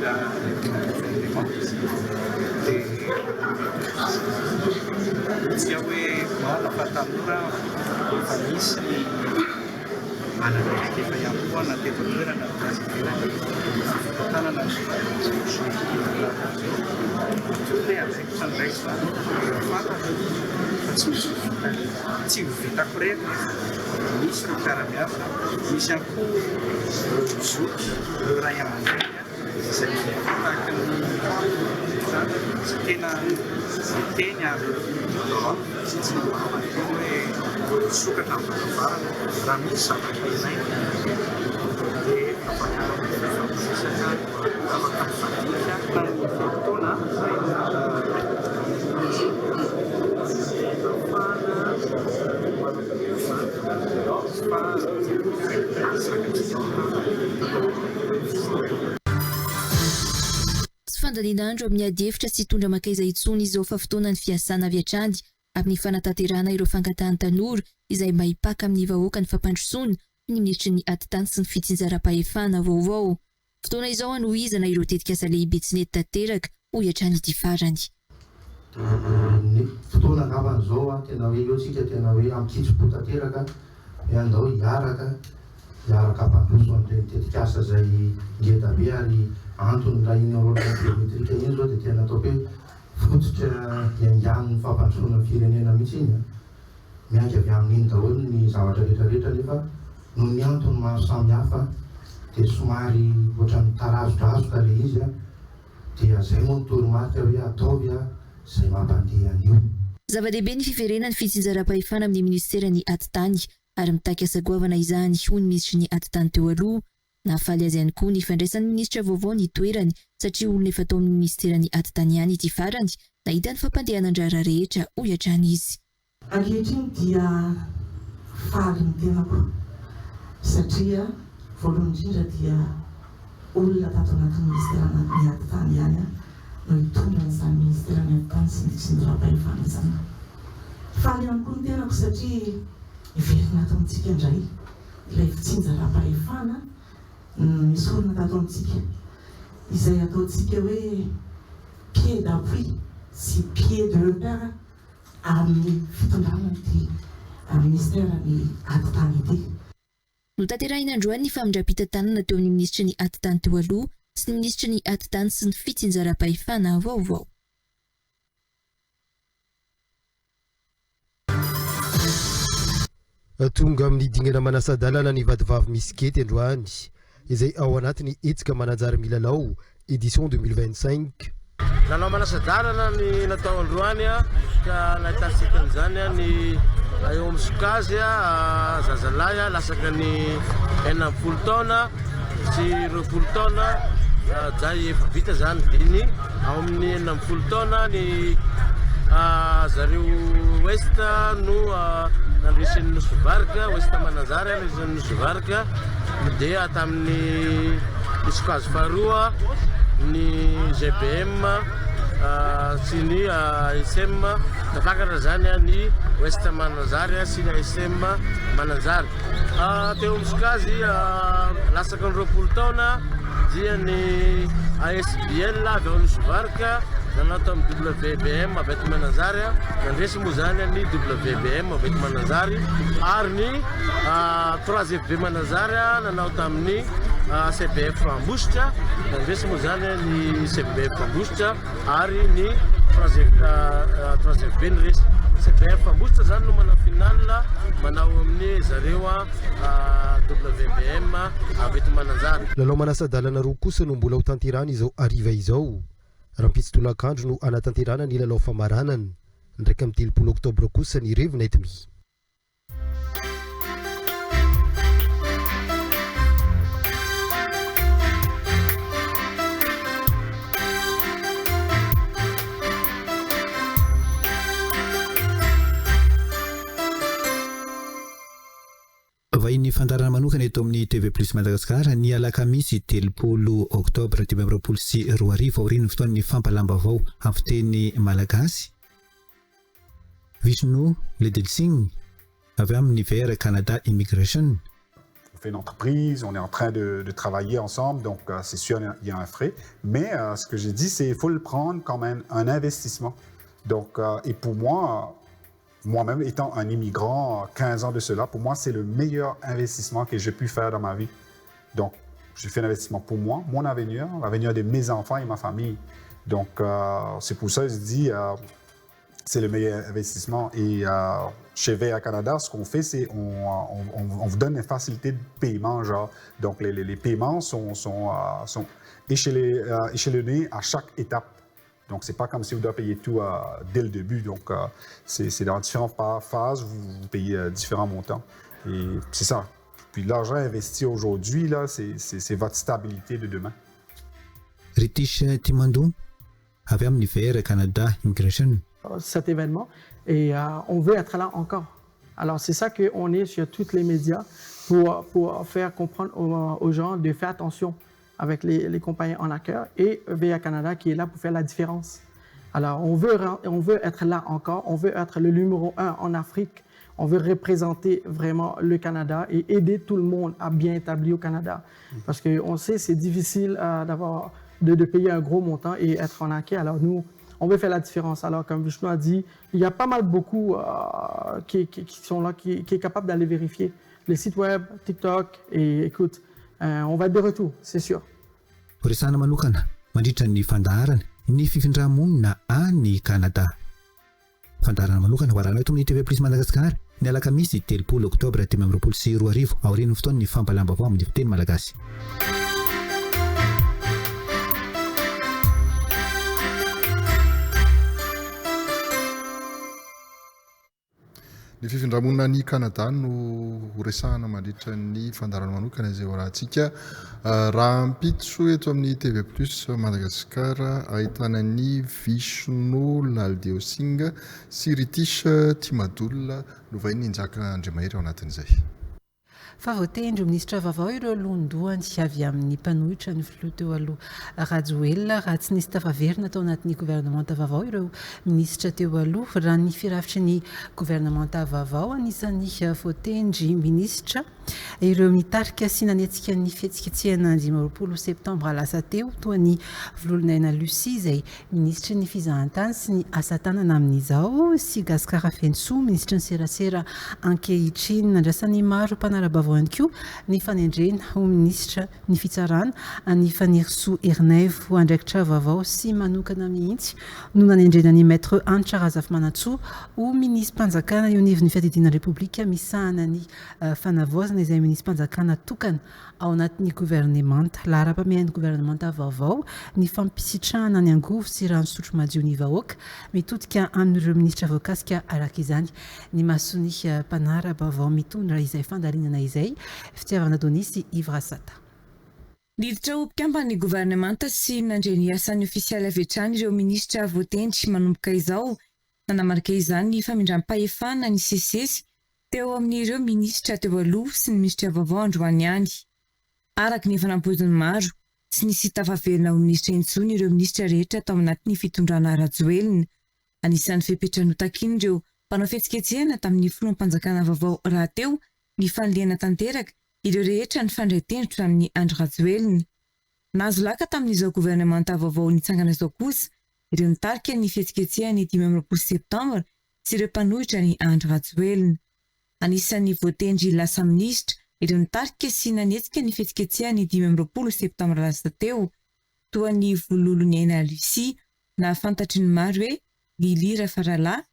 dia hoe mala fa tanora efa misy ny ananaefa ihany koa nateto-toerana tanana le azaiko sandray zany fantatra fa tsy ho vitako rery misy ro karamiasa misy ihany koa zoky le ray aman-dreny izay tahaka ny tsy tena teny ary tsy hoe sokatra amin'ny fakafarana raha misy zavatra izay dia ampahara afaka mifandika na ny fotoana tsy fandalinandro amin'ny ady hevitra sy tondra makaiza itsony izao fa fotoana ny fiasana avy hatrany amin'ny fanatanterahana ireo fangatahany tanora izay mba hipaka amin'ny vahoaka ny fampandrosoana ny ministry ny atitany sy ny fitsinjaram-pahefana vaovao. Fotoana izao anohizana ireo tetikasa lehibe tsy nety tanteraka hoy hatrany ity farany. Ny fotoana angambany zao tena hoe eo tsika tena hoe amikitso-po tanteraka andao hiaraka ampandroso amin'ireny tetikasa zay ngeda be ary antony raha iny aorana biometrika iny zao dia tena atao hoe fototra iangan'ny fampandrosoana firenena mihitsy iny miainga avy amin'iny daholo ny zavatra rehetrarehetra nefa no ny antony maro samihafa dia somary ohatran'ny tarazodrazoka le izy dia zay moa ny toromarika hoe ataovy zay mampandeha an'io. Zava-dehibe ny fiverenany fitsinjaram-pahefana amin'ny ministerany atitany ary mitaky asa goavana izany hoy ny ministry ny atitany teo aloha. Nahafaly azy ihany koa ny fandraisan'ny ministra vaovao ny toerany satria olona efa tao amin'ny ministerany atitany ihany ity farany nahita ny fampandehana andrara rehetra hoy hatrany izy. Ankehitriny dia faly ny tenako satria voalohany indrindra dia olona tato anatin'ny ministerany atitany ihany no hitondra n'izany ministerany atitany sy ny fitsinjaram-pahefana izany. Faly ihany koa ny tenako satria iverina ato amintsika indray ilay fitsinjaram-pahefana misy olona tato amintsika izay ataontsika hoe pied d'appui sy pied de repère amin'ny fitondrana ity ministerany atitany ity. Notanterahina androany ny famindrampita-tanana teo amin'ny ministry ny atitany teo aloha sy ny ministry ny atitany sy ny fitsinjaram-pahefana vaovao. Tonga amin'ny dingana manasa-dalana ny vadivavy misy kety androany izay ao anatiny hetsika mananjara milalao édition 2025. Lalao manasa-dalana ny natao androany ka nahitatsika an'izany ny eo amin'ny sokazy zazalahy lasaka ny 40 taona sy 20 taona zay efa vita zany diny ao amin'ny 40 taona ny zareo ouest no nandresen'ny Nosovarika ouest Mananjary nandresen'ny Nosovarika dia tamin'ny sokazy faharoa ny GBM sy ny SM tapakatra zany ny ouest Mananjary sy ny SM Mananjary. Teo amin'ny sokazy lasaka ny 20 taona dia ny ASBL avy ao Nosovarika nanao tamin'ny WBM avy eto Mananjary nandresy moa zany ny WBM avy eto Mananjary ary ny 3FB Mananjary nanao tamin'ny CBF Ambositra nandresy moa zany ny CBF Ambositra ary ny 3FB nresy CBF Ambositra zany no manao final manao amin'ny zareo WBM avy eto Mananjary. Lalao manasadalana roa kosa no mbola ho tanterahana izao ariva izao. Rampitsy tolakandro no anatanterahana ny lalao famaranana ndraiky amin'ny 30 oktobra kosa ny revina etimi. Vahiny fandarana manokana eto amin'ny TV Plus Madagasikara ny alakamisy 30 oktobra 2024 aorian'ny fotoan'ny fampalambavao amin'ny fiteny malagasy. Vishnu Ledelsing avy amin'ny VR Canada Immigration. On fait une entreprise, on est en train de travailler ensemble, donc c'est sûr il y a un frais. Mais ce que j'ai dit, c'est qu'il faut le prendre comme un investissement. Donc, et pour moi, moi-même étant un immigrant, 15 ans de cela, pour moi, c'est le meilleur investissement que j'ai pu faire dans ma vie. Donc, j'ai fait un investissement pour moi, mon avenir, l'avenir de mes enfants et ma famille. Donc, c'est pour ça que je dis, c'est le meilleur investissement. Et chez VA Canada, ce qu'on fait, c'est on vous donne une facilité de paiement, genre. Donc, les paiements sont échelonnés à chaque étape. Donc, ce n'est pas comme si vous devez payer tout dès le début. Donc, c'est dans différentes phases, vous payez différents montants. Et c'est ça. Puis l'argent investi aujourd'hui, là, c'est votre stabilité de demain. Ritish Timandou, avec l'UFR Canada Immigration. Cet événement, et on veut être là encore. Alors, c'est ça qu'on est sur tous les médias pour faire comprendre aux gens de faire attention avec les compagnies en accueil et VA Canada qui est là pour faire la différence. Alors, on veut être là encore, on veut être le numéro 1 en Afrique, on veut représenter vraiment le Canada et aider tout le monde à bien établir au Canada. Parce qu'on sait que c'est difficile de payer un gros montant et être en accueil. Alors, nous, on veut faire la différence. Alors, comme Vishnu a dit, il y a pas mal beaucoup qui sont là, qui est capable d'aller vérifier les sites web, TikTok, et écoute, on va être de retour, c'est sûr. Resana manokana mandritra ny fandaharana ny fifindramonina any Canada. Fandaharana manokana varana eto amin'ny TV Plus Madagasikara ny alakamisy 30 oktobra 2024 aorian'ny fotoan'ny fampalambavao amin'ny fiteny malagasy. Ny fifindramonina ny Canada no resahana mandritra ny fandarana manokana izay horantsika. Raha ampitso eto amin'ny TV Plus Madagasikara ahitana ny Vishnu Ledelsing sy Ritish Timadoul no vainy njaka Andriamahery ao anatin'izay. Favotendro ministra vavao ireo londoany avy amin'ny mpanohitra ny filoha teo aloha Rajoelina raha tsy nisy tafaverina tao anatin'ny gouvernemanta vavao ireo ministra teo aloha raha ny firafitry ny gouvernemanta vavao anisan'ny votendry ministra ireo mitarika sy nanetsika ny fihetsiketsehana 20 septambra lasa teo toa ny Volonena Lucie izay ministra ny fizahantany sy ny asa tanana amin'izao sy Gaskara Fenso ministra ny serasera ankehitriny nandrasany maro mpanarabavao ihany koa ny fanendrena ho ministra ny fitsarana ny faniriso Ernève ho andraikitra vavao sy manokana mihitsy no nanendrena ny maître Antra Razafmanatsoa ho ministra mpanjakana eo anivon'ny fiadidina repoblika misahana ny fanavoazana izay misy mpanjakana tokana ao anatin'ny gouvernemanta lahara-pamehan'ny gouvernemanta vaovao ny fampisitrahana ny angovo sy rano sotro madio ny vahoaka mitodika amin'ireo ministra voakasika araka izany ny masony mpanara vaovao mitondra izay fandalinana izay fitiavana donisy ivrasata. Liditra ho mpikambany gouvernemanta sy nandre ny asan'ny ofisialy avy hatrany ireo ministra voatendry manomboka izao nanamarika izany ny famindram-pahefana ny CCS teo amin'ireo ministra teo aloha sy ny ministra vaovao androany ihany. Araka ny fanam-poiziny maro sy nisy tafavelona ho ministra intsony ireo ministra rehetra tao anatin'ny fitondrana Rajoelina. Anisan'ny fepetranotakiny ireo mpanao fihetsiketsehana tamin'ny filoam-panjakana vaovao rahateo ny fanliana tanteraka ireo rehetra ny fandray tendrotra amin'ny Andry Rajoelina. Nahazo laka tamin'izao gouvernemanta vaovao nitsangana izao kosa ireo nitarika ny fihetsiketsehany 15 septambra sy ireo mpanohitra ny Andry Rajoelina. Anisan'ny voatendry lasa ministra ireo nitarika sy nanetsika ny fihetsiketsehany 15 septambra lasa teo toa ny vololony Aina Lucie na fantatry ny maro hoe Lili Farala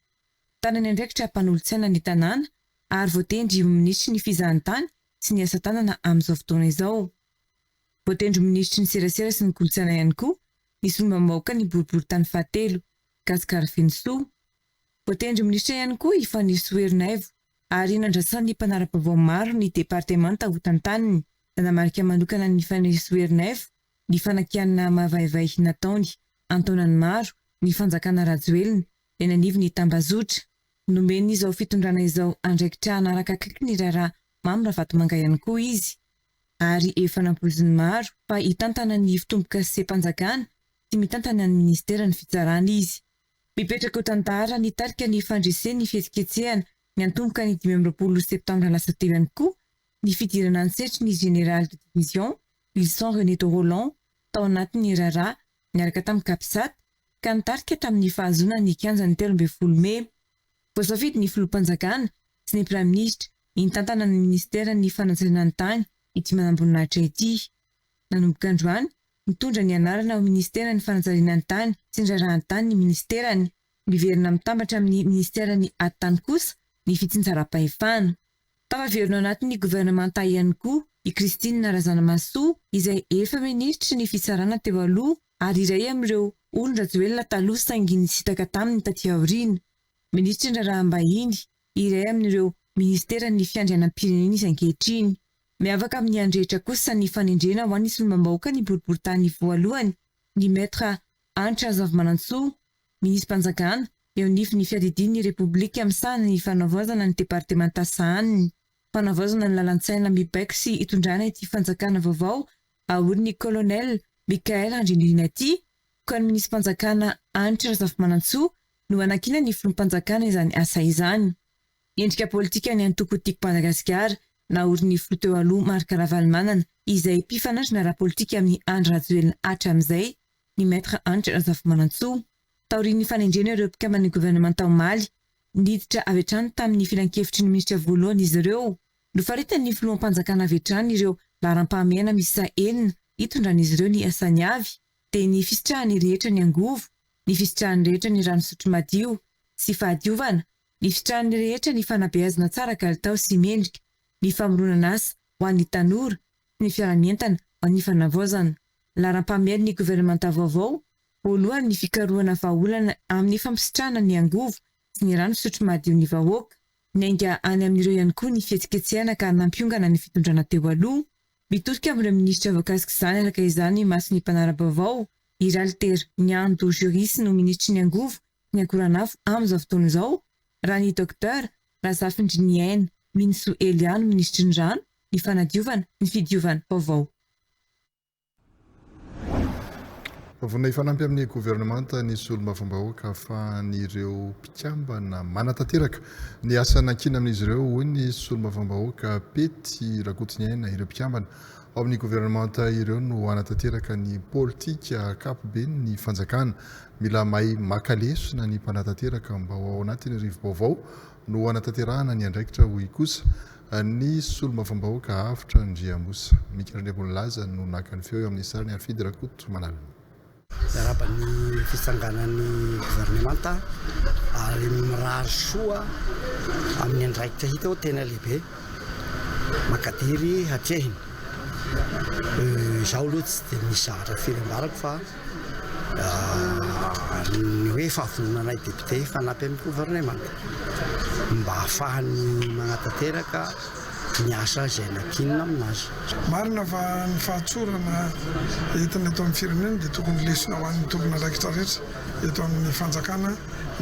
tanany andraikitra mpanolotsaina ny tanàna ary voatendry ministra ny fizahantany sy ny asa tanana amin'izao fotoana izao. Voatendry ministra ny serasera sy ny kolotsaina ihany koa ny solombambahoaka ny boriboritany fahatelo Gaspard Fensou. Voatendry ministra ihany koa i Fanny Soerinaivo ary nandrasany mpanara-baovao maro ny departemanta ho tantaniny nanamarika manokana ny Fanny Soerinaivo ny fanakiana mavaivay nataony antonany maro ny fanjakana Rajoelina eny anivony Tambazotra. Nomeny izao fitondrana izao andraikitra anaraka akaiky ny raharaha Mamra Vatomanga ihany koa izy. Ary efa nampoiziny maro fa hitantana ny fitomboka se-panjakana sy mitantana ny ministera ny fitsarana izy. Mipetraka ho tantara ny tarika ny fandreseny ny fihetsiketsehana ny antomboka ny 15 septambra lasa teo ihany koa ny fidirana ansetry ny général de division Wilson René de Roland tao anatin'ny raharaha niaraka tamin'ny Kapsat ka nitarika tamin'ny fahazona ny 13 Mey. Voasafidy ny filoham-panjakana sy ny praministra intantana ny ministera ny fanantsarana ny tany ity manamboninahitra ity. Nanomboka androany mitondra ny anarana ao ministera ny fanantsarana ny tany sy ny raharahantany ny ministerany miverina mitambatra amin'ny ministera ny atany kosa ny fitsinjaram-pahefana. Tafaverina anatin'ny gouvernemanta ihany koa i Christine Narazana-Masoa izay efa ministra ny fitsarana teo aloha ary iray amin'ireo olona Rajoelina taloha saingy nisitaka taminy taty aoriana. Ministra ny raharaham-bahiny iray amin'ireo ministera ny fiandrianam-pirenena izy ankehitriny. Miavaka amin'ny andrehetra kosa ny fanendrena ho an'ny solombambahoaka ny boriboritany voalohany ny maître Antra Zavimanantsoa, ministra mpanjakana eo anivon'ny fiadidian'ny Repoblika misahana ny fanavaozana ny departemanta sahaniny. Fanavaozana ny lalantsaina mibaiko sy hitondrana ity fanjakana vaovao aorin'ny colonel Mikael Andrininaty ka ny ministra mpanjakana Antra Zavimanantsoa no anakina ny filoam-panjakana izany asa izany. Endrika politika ny antoko-tiako Madagasikara naorin'ny filoha teo aloha Marc Ravalomanana izay mpifanandrina ara-politika amin'ny Andry Rajoelina hatramin'izay ny maître Antra Zavimanantsoa. Taorian'ny fanendrena ireo mpikambana gouvernemanta Omaly niditra avy hatrany tamin'ny filan-kevitry ny ministra voalohany izy ireo. Nofaritany ny filoham-panjakana avy hatrany ireo laharam-pahamehana miisa 4 hitondran'izy ireo ny asany avy dia ny fisitrahany rehetra ny angovo, ny fisitrahany rehetra ny rano sotro madio sy fahadiovana, ny fisitrahany rehetra ny fanabeazana tsara kalitao sy mendrika, ny famoronana asa ho an'ny tanora, ny fiaramientana ho an'ny fanavaozana. Laharam-pahamehana ny gouvernemanta vaovao voalohany ny fikarohana vahaolana amin'ny fampisitrahana ny angovo sy ny rano sotro madio ny vahoaka. Nainga any amin'ireo ihany koa ny fihetsiketsehana ka nampiongana ny fitondrana teo aloha. Mitodika amin'ireo ministra voakasika izany araka izany masony mpanara-baovao i Ralter Nyando Juris no ministra ny angovo ny ankoranafo amin'izao fotoana izao, raha ny docteur Razafindriniaina Minso Eliano ministra ny rano, ny fanadiovana, ny fidiovana vaovao. Vonay fanampy amin'ny gouvernemanta ny solombavambahoaka fa nireo mpikambana manatanteraka ny asa nankina amin'izy ireo hoy ny solombavambahoaka Pety Rakotoniaina ireo mpikambana ao amin'ny gouvernemanta ireo no anatanteraka ny politika kapobeny ny fanjakana mila mahay makalesona ny mpanatanteraka mba ao anatin'ny rivo-baovao no anatanterahana ny andraikitra hoy kosa ny solombavambahoaka avitra Ndriambosa. Mikarandrebony laza no nakany feo amin'ny sariny Afidy Rakoto Manalo. Raba ny fisanganan'ny gouvernemanta ary mirary soa amin'ny andraikitra hita ho tena lehibe makadiry hatrehiny zaho aloha tsy dia misy zavatra firy ambarako fa ny hoe fahavononanay député fanampy amin'ny gouvernement mba ahafahany manatanteraka ny asa izay nakinina aminazy. Marina fa ny fahatsorana entina eto amin'ny firenena dia tokony lesona ho an'ny tolona raikitra rehetra eto amin'ny fanjakana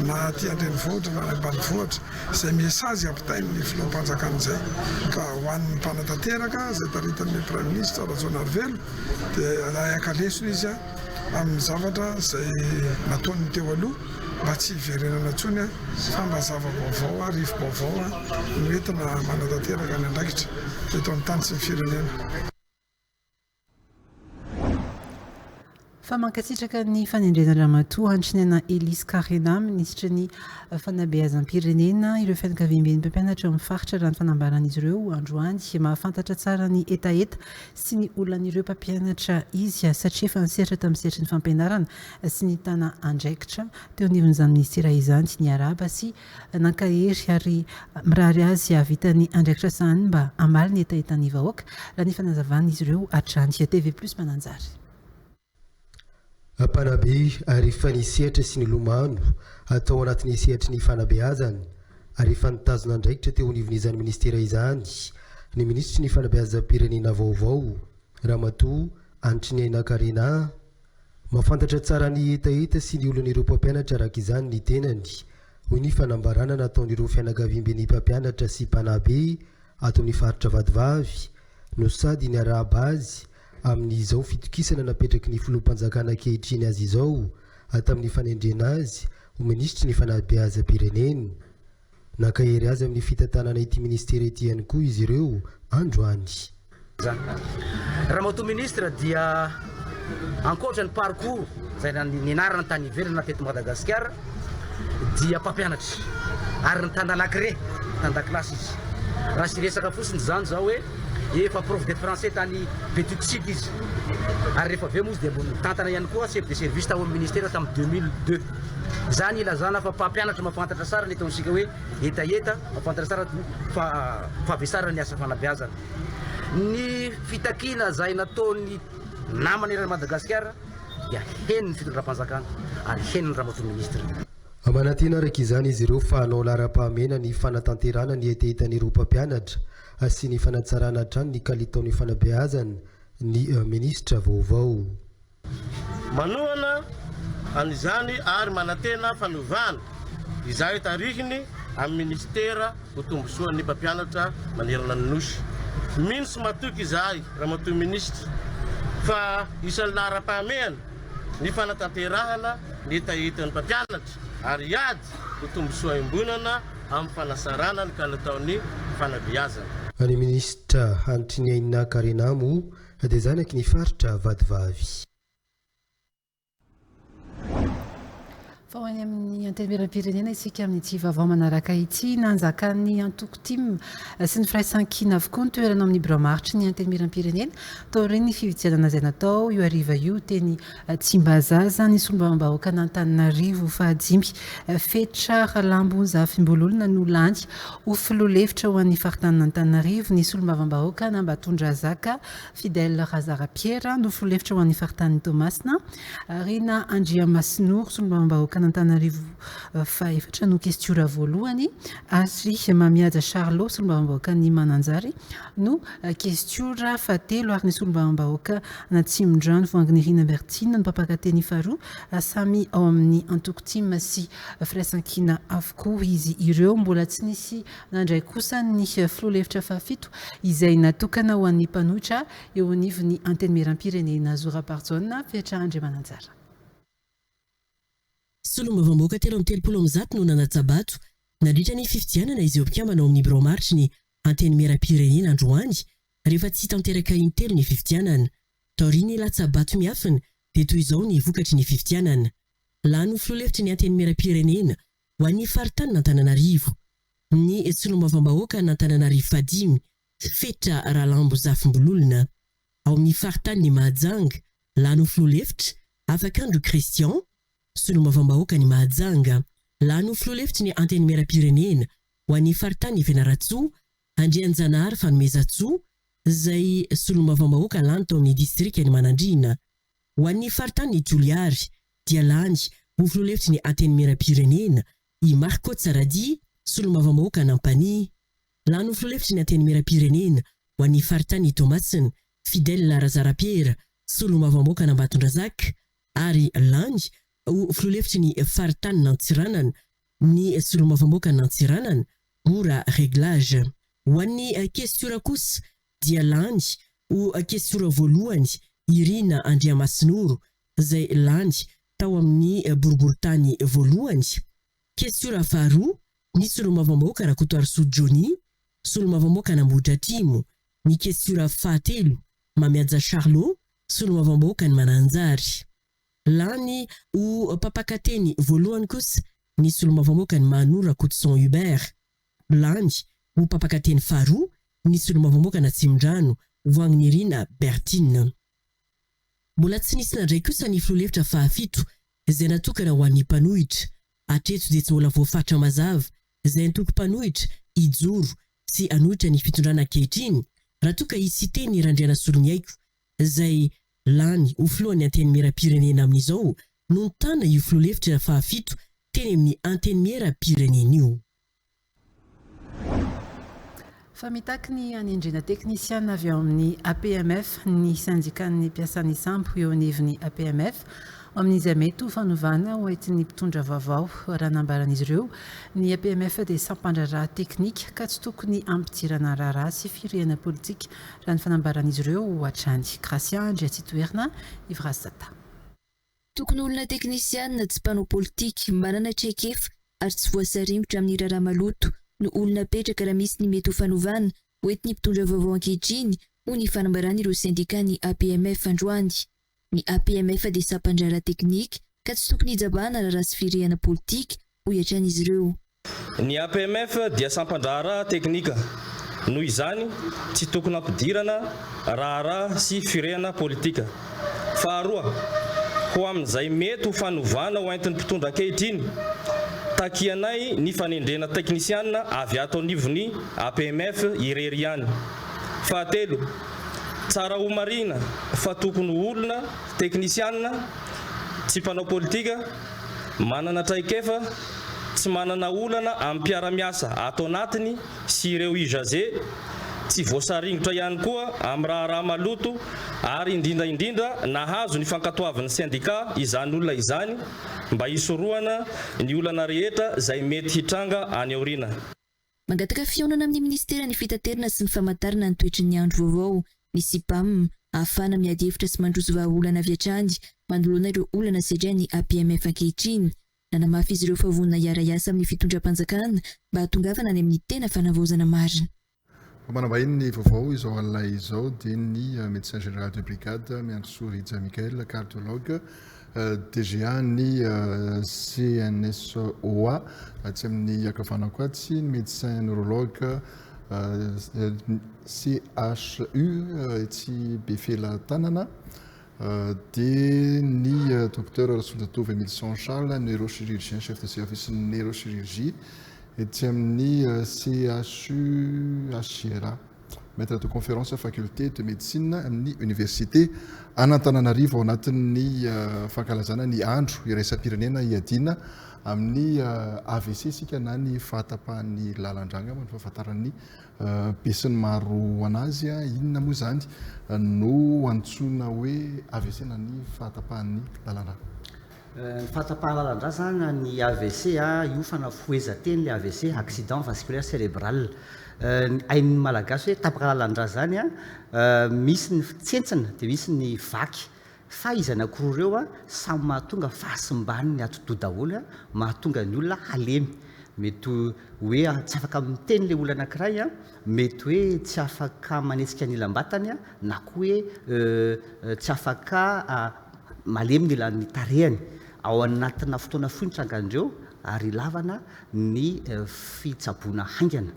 na aty an-drenivohitra na ambanivohitra izay mesazy ampitain'ny filoham-panjakana izay ka ho an'ny mpanatanteraka izay taritan'ny prime ministre Rajoy Narvelo dia ahaka lesona izy amin'ny zavatra izay nataony teo aloha mba tsy hiverenana intsony fa mba zava-baovao rivo-baovao no entina manatanteraka ny andraikitra eto amin'ny tany sy ny firenena. Fa mankasitraka ny fanendrena ramatoa antrinaina Elise Karena ministra ny fanabeazam-pirenena ireo fianakaviam-ben'ny mpampianatra amin'ny faritra raha ny fanambaran'izy ireo androany mahafantatra tsara ny etaeta sy ny olonan'ireo mpampianatra izy satria efa nisehatra tamin'ny sehatry ny fampianarana sy ny tana andraikitra teo anivon'izany ministera izany sy ny araba sy nankahery ary mirary azy havitany andraikitra sahany mba hamaly ny etaetan'ny vahoaka raha ny fanazavan'izy ireo hatrany TV+ mananjary. Mpanabe ary efa nisehatra sy ny lomano atao anatin'ny sehatry ny fanabeazany ary efa nitazona andraikitra teo anivon'izany ministera izany ny ministry ny fanabeazam-pirenena vaovao Ramatoa Antrinaina Karena mahafantatra tsara ny etaeta sy ny olon'ireo mpampianatra araka izany ny tenany hoy ny fanambarana nataon'ireo fianakaviam-ben'ny mpampianatra sy mpanabe ato amin'ny faritra Vadivavy no sady ny arahaba azy amin'izao fitokisana napetraky ny filoham-panjakana ankehitriny azy izao tamin'ny fanendrena azy ho ministry ny fanabeazam-pirenena nankahery azy amin'ny fitantanana ity ministera ity ihany koa izy ireo androany. Ramatoa ministra dia ankoatra ny parcours izay nianarana tany ivelany teto Madagasikara dia mpampianatra ary nitany anankiray tan-dakilasy izy raha sy resaka fotsiny izany zao hoe efa prof de français tany Betutsik izy ary rehefa aveo moa izy dia tantana ihany koa chef de service tao amin'ny ministera tamin'ny 2002 zany ilazana fa mpampianatra mahafantatra tsara ny ataonsika hoe etaeta mahafantatra tsara fahavesarana ny asa fanabeazana ny fitakina izay nataony namana iray Madagasikara dia heniny fitondram-panjakana ary heniny ramatoa ministra. Manantena araka izany izy ireo fa hanao laharam-pahamena ny fanatanterana ny etetan'ireo mpampianatra sy ny fanatsarana hatrany ny kalitaon'ny fanabeazana ny ministra vaovao. Manohana an'izany ary manantena fanovana izay tarihiny amin'ny ministera ho tombosoan'ny mpampianatra manerana ny nosy. Mino sy matoky izahay ramatoa ministra fa isan'ny laharam-pahamehana ny fanatanterahana ny etaetan'ny mpampianatra ary ady ho tombosoa imbonana amin'ny fanasarana ny kalitaon'ny fanabeazana. Ny ministra Antrinaina Karena moa dia zanaky ny faritra Vadivavy. Fa ho any amin'ny antenimieram-pirenena isika amin'ny ity vaovao manaraka ity nanjakan'ny antoko tim sy ny firaisan-kina avokoa ny toerana amin'ny bromaritry ny antenimieram-pirenena tao ireny ny fivitsianana izay natao io hariva io teny Tsimbazaza ny solombavambahoaka n'Antananarivo fahadimy fetra Ralambonzafimbololona no landy ho filoha-hevitra ho an'ny faritanin'Antananarivo ny solombavambahoaka n'Ambatondra Zaka Fidèle Razarapiera no filoha-hevitra ho an'ny faritanin'ny Tomasina ary na Andriamasinoro solombavambahoaka n'Antananarivo faefatra no kestiora voalohany ary Mamiaja Charlot solombavambahoaka ny Mananjary no kestiora fahatelo ary ny solombavambahoaka n'Atsimondrano Voanginirina Bertine no mpampakateny faharoa samy ao amin'ny antoko tim sy firaisan-kina avokoa izy ireo mbola tsy nisy nandray kosa ny filoha-hevitra fahafito izay natokana ho an'ny mpanohitra eo anivon'ny antenimieram-pirenena Zora Parzona fetra Andre Mananjara. Solombavambahoaka telo amin'ny telopolo amin'ny zato no nanatsabato nandritra ny fifidianana izy eo mpikamana ao amin'ny bromaritry ny antenimieram-pirenena androany rehefa tsy tanteraka intelo ny fifidianana taoriny latsabato miafina dia toy izao ny vokatry ny fifidianana lano filoha-hevitry ny antenimieram-pirenena ho an'ny faritanin'Antananarivo ny solombavambahoaka n'Antananarivo fadimy fetra Ralambonzafimbololona ao amin'ny faritanin'ny Mahajanga lano filoha-hevitra Afakandro Christian solombavambahoaka ny Mahajanga lano filoha-hevitry ny antenimieram-pirenena ho an'ny faritanin'ny Venaratsoa Andrianjanahary fanomezatsoa izay solomavambahoaka lany tao amin'ny distrika ny Manandrina. Ho an'ny faritany Joliary dia lany ho filoham-hevitry ny antenimieram-pirenena i Marco Tsarady solomavambahoaka Nampany. Lany ho filoham-hevitry ny antenimieram-pirenena ho an'ny faritany Tomasina Fidèle Larazarapiera solomavambahoaka Nambatondrazaka ary lany ho filoham-hevitry ny faritany Nantsiranana ny solomavambahoaka Nantsiranana Gora Réglage. Ho an'ny kestiora kosa dia lany ho kestiora voalohany Irina Andriamasinoro izay lany tao amin'ny boriboritany voalohany. Kestiora faharoa ny solomavambahoaka Rakotoarisoa Johnny solomavambahoaka Nambohitra Atrimo. Ny kestiora fahatelo Mamiadza Charlot solomavambahoaka ny Mananjary. Lany ho papakateny voalohany kosa ny solomavambahoaka ny Manora Coutson Hubert. Lany ho papakateny faharoa ny solomavambahoaka na Tsimndrano voan'ny Irina Bertine. Mbola tsy nisy nandray kosa ny filoham-hevitra fahafito izay natokana ho an'ny mpanohitra. Hatreto dia tsy mbola voafatra mazava izay nitoky mpanohitra hijoro sy hanohitra ny fitondrana ankehitriny raha toa ka hisy ny Randriana Soloniaiko izay lany ho filohan'ny antenimieram-pirenena amin'izao no nitana io filoham-hevitra fahafito teny amin'ny antenimieram-pirenena io. Fa mitaky ny anendrena teknisiana avy ao amin'ny APMF ny syndikan'ny mpiasan'ny sambo eo anivon'ny APMF amin'izay mety ho fanovana ho entin'ny mpitondra vaovao raha nambaran'izy ireo ny APMF dia sampandraraha teknika ka tsy tokony ampidirana raharaha sy firehana politika raha ny fanambaran'izy ireo ho hatrany. Gracia Andriatsitoerina Ivrasata. Tokony olona teknisiana tsy mpanao politika manana traikefa ary tsy voasarimbotra amin'ny raharaha maloto no olona petraka raha misy ny mety ho fanovana ho entin'ny mpitondra vaovao ankehitriny ho ny fanambarana ireo sindika ny APMF androany. Ny APMF dia sampandraraha teknika ka tsy tokony hijabahana raharaha sy firehana politika ho hiatran'izy ireo. Ny APMF dia sampandraraha teknika noho izany tsy tokony ampidirana raharaha sy firehana politika. Faharoa, ho amin'izay mety ho fanovana ho entin'ny mpitondra ankehitriny takianay ny fanendrena teknisiana avy ato anivon'ny APMF irery ihany. Fahatelo, tsara ho marina fa tokony olona teknisiana tsy mpanao politika manana traikefa tsy manana olana amin'ny mpiara-miasa ato anatiny sy ireo izaze tsy voasaringotra ihany koa amin'ny raharaha maloto ary indrindra nahazo ny fankatoavan'ny sindika izany olona izany mba hisoroana ny olana rehetra izay mety hitranga any aoriana. Mangataka fiaonana amin'ny ministera ny fitaterana sy ny famantarana ny toetry ny andro vaovao ny SIPAM ahafahana miady hevitra sy mandroso vahaolana avy hatrany manoloana ireo olana sedra ny APMF ankehitriny. Nanamafy izy ireo favonina hiara-iasa amin'ny fitondram-panjakana mba hatongavana any amin'ny tena fanavaozana marina. Manambahiny ny vaovao izao alina izao dia ny médecin général de brigade Miandry Soritsa Mikael, cardiologue, DGA ny CNSOA tsy amin'ny akavanana koa tsy ny médecin neurologue CHU tsy Befela Tanana dia ny docteur Rasonjatova Emile Sanchal neurochirurgien chef de service neurochirurgie etsy amin'ny CHU Achira maître de conférence faculté de médecine amin'ny université Antananarivo ao anatin'ny fankalazana ny andro iraisam-pirenena iadina amin'ny AVC sika na ny fahatapahan'ny lalan-dranga ny fahafantaran'ny besin'ny maro anazy inona moa zany no antsoina hoe AVC na ny fahatapahan'ny lalan-dranga. Ny fahatapahana lalan-drà zany ny AVC io fanafoezateny le AVC accident vasculaire cérébral. Ain'ny malagasy hoe tapaka lalan-drà zany misy ny tsentsina dia misy ny vaky fa izy anankiroa ireo samy mahatonga fahasimbany ny atodo daholo mahatonga ny olona halemy. Mety hoe tsy afaka miteny le olona anankiray mety hoe tsy afaka manetsika ny ilam-batany na koa hoe tsy afaka malemy ny ilan'ny tarehany. Ao anatina fotoana fohy nitrangandreo ary lavana ny fitsaboana haingana.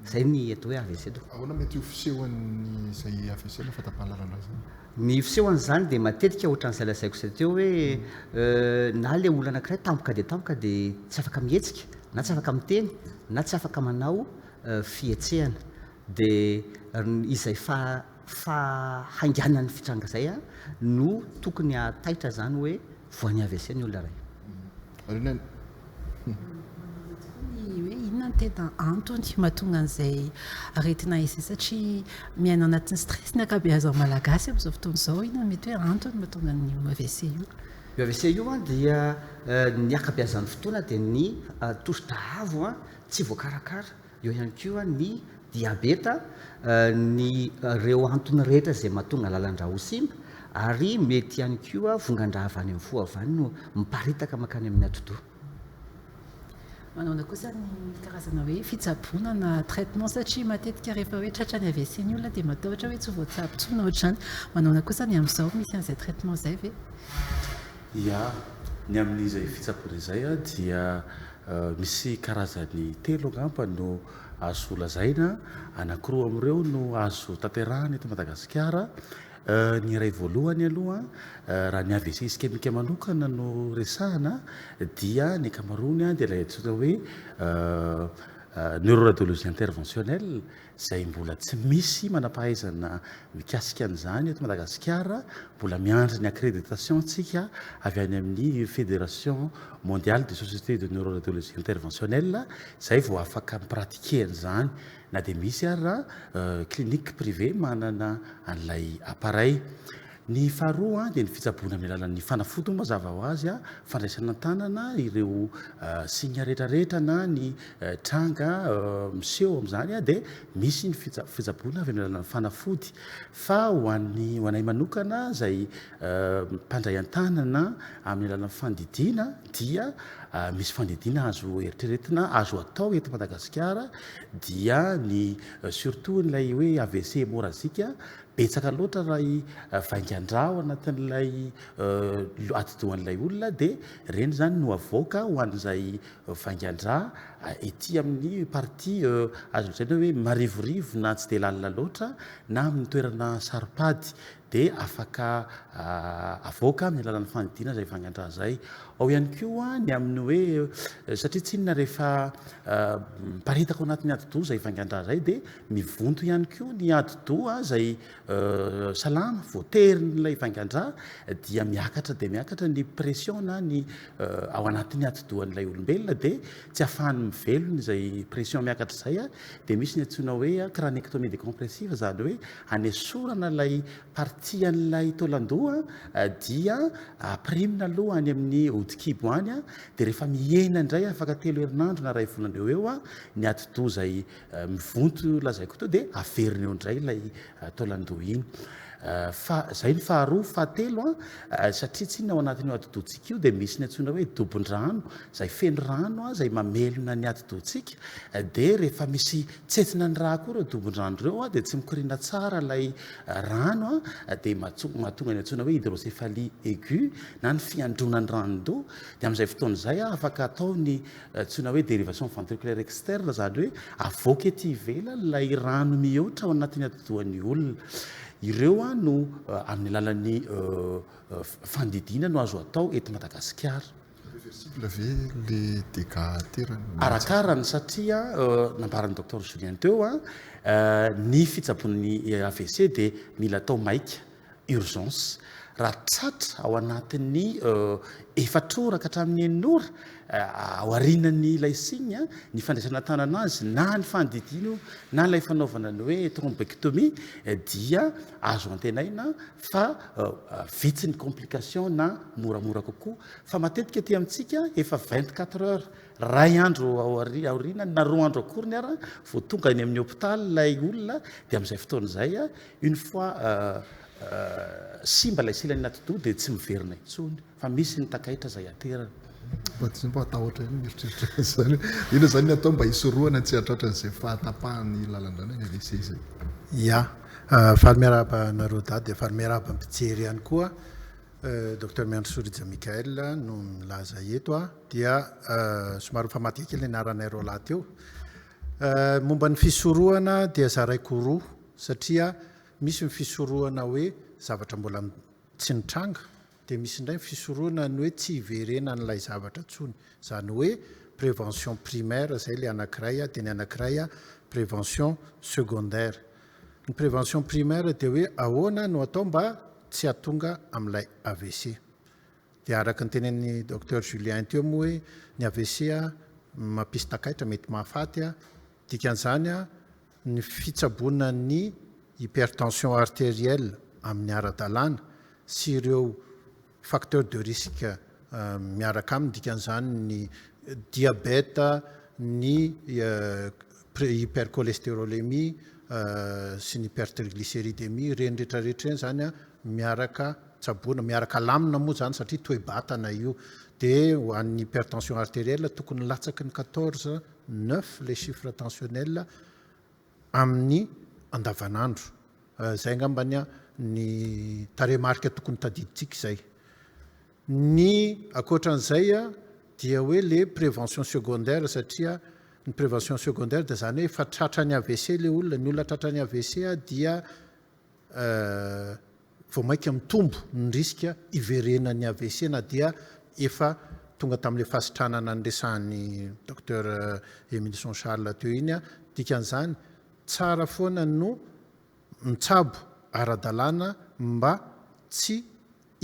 Zay ny atao hoe AVC. Ahoana mety ho fisehoan'ny izay AVC na fahatapahana lalan-drà zany? Ny fisehoany zany dia matetika ohatran'izay lazaiko izay teo hoe na le olona anankiray tampoka dia tsy afaka mihetsika na tsy afaka miteny na tsy afaka manao fihetsehana. dia izay fahainganan'ny fitranga zay a no tokony ataitra zany hoe voan'ny AVC ny olona ray. Hoe inona ny tena antony mahatonga an'izay aretina izay satria miaina anatin'ny stress ny ankabeazan'ny malagasy amin'izao fotoana izao, inona mety hoe antony mahatonga ny AVC io? Io AVC io a dia ny ankabeazan'ny fotoana dia ny tosidra avo a tsy voakarakara, eo ihany koa ny diabeta, ny reo antony rehetra izay mahatonga lalandra ho simba, ary mety ihany koa vongan-dra avy any amin'ny fo avy any no miparitaka makany amin'ny atodoha. Manao kosa ny karazana hoe fitsaboana na traitement satria matetika rehefa hoe tratra ny AVC ny olona dia matahotra hoe tsy voatsabo tsony ohatrany. Manao kosa ny amin'izao misy an'izay traitement izay ve? Ia, ny amin'izay fitsaboana izay a dia misy karazany telo angamba no azo lazaina, anankiroa amin'ireo no azo tanterahana eto Madagasikara. Ny iray voalohany aloha raha ny AVC iskemika manokana no resahana dia ny ankamaroany dia ilay antsoina hoe neuroradiologie interventionnelle izay mbola tsy misy manam-pahaizana mikasika an'izany eto Madagasikara, mbola miandry ny accréditation tsika avy any amin'ny Fédération mondiale des sociétés de neuroradiologie interventionnelle, izay vao afaka mipratike an'izany. Na dia misy ary raha clinique privé manana an'ilay appareil. Ny faharoa dia ny fitsaboana amin'ny alalan'ny fanafody mazava ho azy, fandraisana tanana ireo signa rehetrarehetra na ny tranga miseho amin'izany dia misy ny fitsaboana avy amin'ny alalan'ny fanafody. Fa ho anay manokana izay mpandray an-tanana amin'ny alalan'ny fandidiana dia misy fandidiana azo eritreretina azo atao eto Madagasikara dia ny surtout n'ilay hoe AVC hémorragique betsaka loatra raha vaingan-dra ao anatin'ilay atidohan'ilay olona dia ireny zany no avoaka ho an'izay vaingan-dra ety amin'ny partie azo lazaina hoe marivorivo na tsy dia lalina loatra na amin'ny toerana saripady dia afaka avoaka amin'ny alalan'ny fandidiana izay vaingan-dra zay. Ao ihany koa ny amin'ny hoe satria tsy inona rehefa miparitaka ao anatin'ny atidoha izay vaingan-dra zay dia mivonto ihany koa ny atidoha izay salama voaterin'ilay vaingan-dra dia miakatra ny pression na ny ao anatin'ny atidohan'ilay olombelona dia tsy ahafahany mivelona izay pression miakatra izay dia misy ny antsoina hoe cranectomie décompressive, zany hoe hanesorana ilay partie an'ilay taolan-doha dia aprimina aloha any amin'ny hodikibo any dia rehefa mihena indray afaka 3 herinandro na 2 volana eo ny atidoha izay mivonto lazaiko teo dia averina eo indray ilay taolan-doha iny. Zay ny faharoa. Fahatelo satria tsy inona ao anatin'io atidohantsika io dia misy ny antsoina hoe dobon-drano izay feno rano izay mamelona ny atidohantsika dia rehefa misy tsetsina ny raha koa ireo dobon-drano ireo dia tsy mikoriana tsara ilay rano dia mahatonga ny antsoina hoe hydrocéphalie aiguë na ny fiandronan'ny ranon-doha dia amin'izay fotoana izay afaka atao ny antsoina hoe dérivation ventriculaire externe, zany hoe avoaka ety ivelany ilay rano mihoatra ao anatin'ny atidohan'ny olona. Ireo no amin'ny alalan'ny fandidiana no azo atao eto Madagasikara. Réversible ve les dégâts terreny? Arakarany satria nambaran'ny docteur Julien teo ny fitsaboan'ny AVC dia mila atao maika urgence. Raha tratra ao anatin'ny 4 ora ka hatramin'ny 9 ora ao arinan'ny ilay signa ny fandraisana tanana azy na ny fandidiana na ilay fanaovana ny hoe thrombectomie dia azo antenaina fa vitsy ny complication na moramora kokoa. Fa matetika ety amintsika efa 24 heures, 2 andro aorinany na 2 andro akoriny ara vao tonga any amin'ny hôpital ilay olona dia amin'izay fotoana izay une fois simba ilay silany atidoha dia tsy miverina intsony fa misy ny takaitra izay aterana. Mba atahotra iny mieritreritra zany ino zany ny atao mba hisoroana tsy hatratra n'izay fahatapahany lalandrana ny AVC izay? Ia, faly miarahaba nareo dady dia faly miarahaba mpijery ihany koa. Docteur Miansoridja Mikael no milaza eto dia somary famatika kely nianaranay roa lahy teo. Momba ny fisorohana dia zaraiko roa satria misy ny fisorohana hoe zavatra mbola tsy nitranga dia misy indray ny fisorohana ny hoe tsy hiverena n'ilay zavatra tsony, zany hoe prévention primaire zay le anankiray dia ny anankiray prévention secondaire. Ny prévention primaire dia hoe ahoana no atao mba tsy hahatonga amin'ilay AVC. Dia araka ny tenen'ny docteur Julien teo moa hoe ny AVC mampisy takaitra mety mahafaty dikan'izany ny fitsaboana ny hypertension artérielle amin'ny ara-dalàna sy ireo facteur de risque miaraka aminy dikan'izany ny diabète, ny hypercholestérolémie sy ny hypertriglycéridémie reny rehetrarehetra reny zany miaraka tsaboana miaraka lamina moa zany satria toe-batana io. Dia ho an'ny hypertension artérielle tokony latsaky ny 14-9 les chiffres tensionnels amin'ny andavanandro. Zay angambany ny taremarika tokony tadiditsika zay. Ny akoatran'izay dia hoe le prévention secondaire satria ny prévention secondaire dia zany hoe efa tratrany AVC le olona, ny olona tratrany AVC dia vao mainka mitombo ny riska iverenan'ny AVC na dia efa tonga tamin'le fasitranana ny resahan'ny docteur Emilson Charles teo iny dikan'izany tsara foana no mitsabo ara-dalàna mba tsy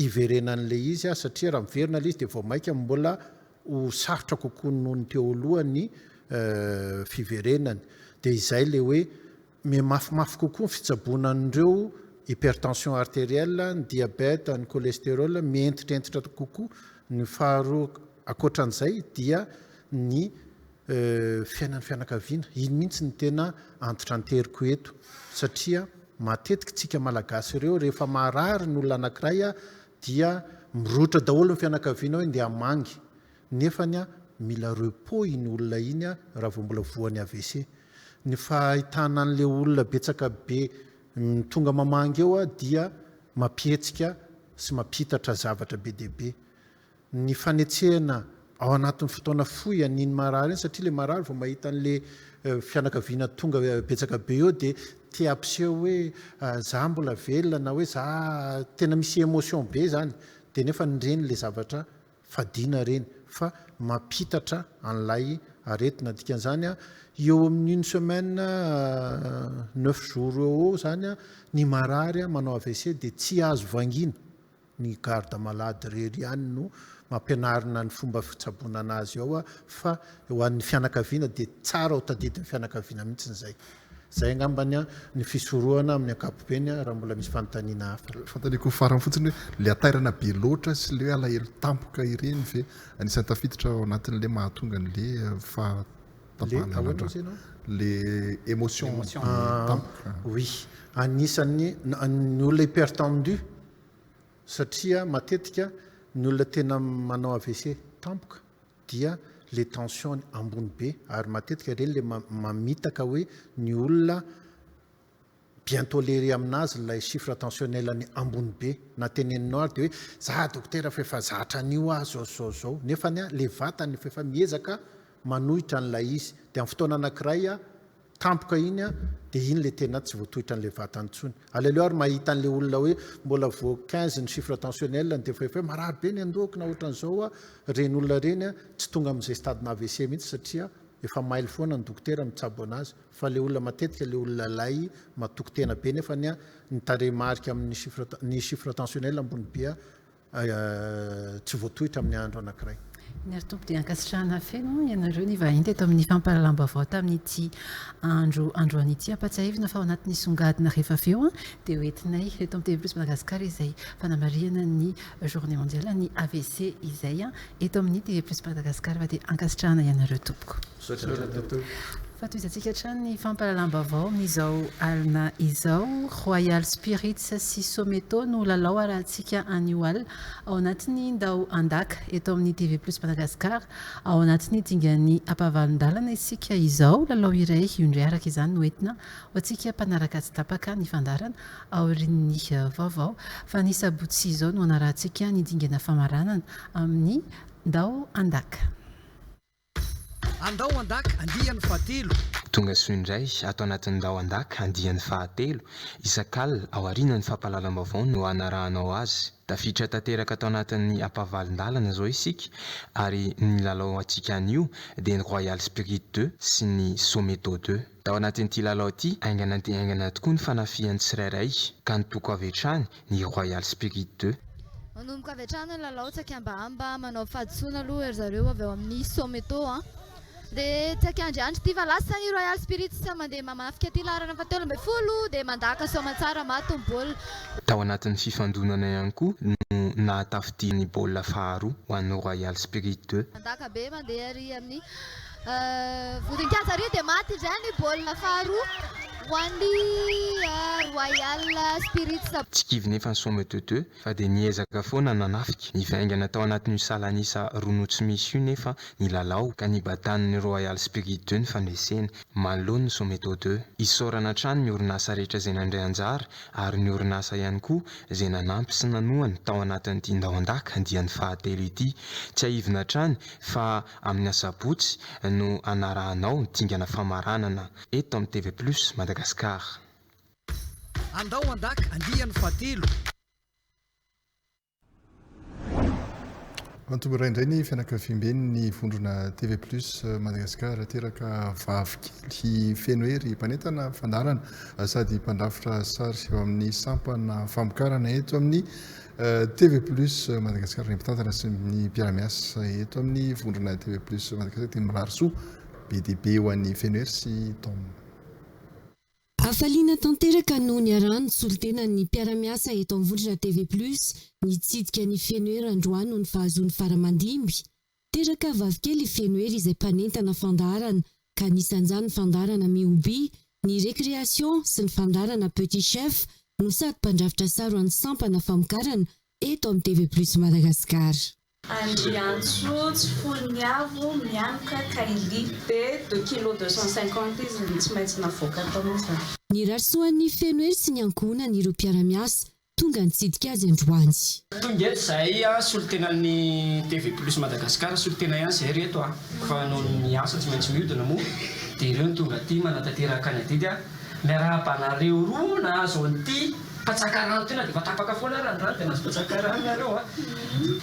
iverenan'le izy satria raha miverina le izy dia vao mainka mbola ho sarotra kokoa noho ny teo aloha ny fiverenany. Dia izay le hoe mafimafy kokoa ny fitsaboanan'ireo hypertension artérielle, ny diabète, ny cholestérol mientitrentitra kokoa. Ny faharoa akoatran'izay dia ny fiainan'ny fianakaviana. Iny mihitsy ny tena antitra anteriko eto satria matetika tsika malagasy ireo rehefa marary ny olona anankiray dia mirotra daholo ny fianakaviana hoe ndeha hamangy nefany mila repos iny olona iny raha vao mbola voan'ny AVC. Ny fahitana an'le olona betsaka be tonga mamangy eo dia mampihetsika sy mampitatra zavatra be dia be. Ny fanetsehana ao anatin'ny fotoana fohy an'iny marary iny satria le marary vao mahita an'le fianakaviana tonga betsaka be eo dia tia ampiseho hoe za mbola velona na hoe za tena misy émotion be zany dia nefa nireny le zavatra fadiana reny fa mampitatra an'ilay aretina. Dikan'izany eo amin'ny une semaine 9 jours eo zany ny marary manao AVC dia tsy azo vangina. Ny garde malade rery ihany no mampianarina ny fomba fitsaboana anazy ao fa ho an'ny fianakaviana dia tsara ho tadidin'ny fianakaviana mihitsy zay. Zay angambany ny fisorohana amin'ny ankapobeny raha mbola misy fanontaniana hafa. Fantaniko farany fotsiny hoe le atairana be loatra sy le alahelo tampoka ireny ve anisan'ny tafiditra ao anatin'le mahatonga n'le le émotion tampoka. Oui, anisan'ny ny olona hypertendu satria matetika ny olona tena manao AVC tampoka dia le tension ambony be ary matetika reny le mamitaka hoe ny olona bien toléré aminazy lay chiffre tensionnel ny ambony be na teneninao ary dia hoe za dokotera fa efa zatra an'io zao nefa le vatany fa efa miezaka manohitra an'ilay izy dia amin'ny fotoana anankiray tampoka iny dia iny le tena tsy voatohitra an'le vatany intsony. Aleo ary mahita an'le olona hoe mbola vo 15 ny chiffre tensionnel dia efa marary be ny andohako na ohatran'izao reny olona reny tsy tonga amin'izay stadina AVC mihitsy satria efa maily foana ny dokotera mitsabo anazy fa le olona matetika le olona lay matoko tena be nefa ny taremarika amin'ny chiffre tensionnel ambony be tsy voatohitra amin'ny andro anankiray. Ny ary tompo dia ankasitrahana feno ianareo ny vahiny teto amin'ny fampahalalam-baovao tamin'ity andro an'ity ampatsahivina fa ao anatin'ny songadina rehefa avy eo dia hoentinay eto amin'ny TV Plus Madagasikara izay fanamariana ny journée mondiale ny AVC izay eto amin'ny TV Plus Madagasikara fa dia ankasitrahana ianareo tompoko. Fa toy izantsika hatrany ny fampahalalam-baovao amin'izao alina izao Royal Spirits sy Someto no lalao arahantsika anio alina ao anatin'ny ndao andaka eto amin'ny TV Plus Madagasikara ao anatin'ny dingan'ny ampavalon-dalana isika izao lalao iray indray araka izany no entina ho antsika mpanaraka tsy tapaka ny fandarana aorian'ny vaovao fa ny sabotsy izao no anarahantsika ny dingana famaranana amin'ny ndao andaka. Andao andaka andiany fatelo tonga soa indray atao anatin'ny dao an-daka andian'ny fahatelo isak'alina ao aorianany fampahalalam-baovao no anarahanao azy tafiditra tanteraka atao anatin'ny ampavalin-dalana zao isika ary ny lalao antsika an'io dia ny Royal Spirit 2 sy ny Someto 2 tao anatin'ity lalao ity aingana dia aingana tokoa ny fanafihan'ny tsirairay ka nitoko avy hatrany ny Royal Spirit 2 manomboka avy hatrany ny lalao tsakambahamba manao fahadisoana aloha ery zareo avy eo amin'ny Someto dia tsakandriandry ity valasa ny Royal Spirit sy mandeha mamafika ty larana fahatelo ambin'ny folo dia mandaka soamantsara maty ny baolina tao anatin'ny fifandonana ihany koa no nahatafidiny baolina faharoa ho an'ny Royal Spirit 2 mandaka be mandeha ary amin'ny vodin-kazo ary dia maty indray ny baolina faharoa ho an'ny Royal Spirit tsy kivy nefa ny Someto 2 fa dia niezaka foana nanafika nivaingana tao anatin'ny salanisa rono tsy misy io nefa ny lalao ka nibatan'ny Royal Spirit 2 ny fandresena manoloana ny Someto 2 isaorana hatrany ny orinasa rehetra izay nandray anjara ary ny orinasa ihany koa izay nanampy sy nanohany tao anatin'ity ndao an-daka andian'ny fahatelo ity tsy aivina hatrany fa amin'ny asabotsy no anarahanao nitingana famaranana eto amin'ny TV Plus Madagascar andao an-daka andian'ny fahatelo antomboray indray ny fianakaviambeny ny vondrona TV Plus Madagascar teraka vavykely feno hery mpanentana fandarana sady mpandrafitra sary eo amin'ny sampana famokarana eto amin'ny TV Plus Madagascar ny mpitantana sy ny mpiara-miasa eto amin'ny vondrona TV Plus Madagascar dia mirary soa be dia be ho an'ny feno hery sy taona afaliana tanteraka noho ny arahany solotena ny mpiara-miasa eto amin'ny vondrona TV Plus nitsidika ny fenohery androany noho ny fahazoany faramandimby teraka vavykely fenohery izay mpanentana fandarana ka nisanjany fandarana Miobi ny récréation sy ny fandarana Petit Chef no sady mpandrafitra sary any sampana famokarana eto amin'ny TV Plus Madagascar Andriantso tsy foloniavo mianaka kailite 2 kg 250 izy tsy maintsy navoaka taon'izany. Ny rasoan'ny fenohery sy ny ankohonany ireo mpiara-miasa tonga nitsidika azy androany. Tonga eto zahay solotenan'ny TV Plus Madagascar solotena ihany zay reto fa noho ny asa tsy maintsy mihodina moa dia ireo tonga aty manatanteraka ny adidy miarabanareo roa na azo an'ity patsakarano tena dia vatapaka foana ary andrano dia nazo patsakarano nareo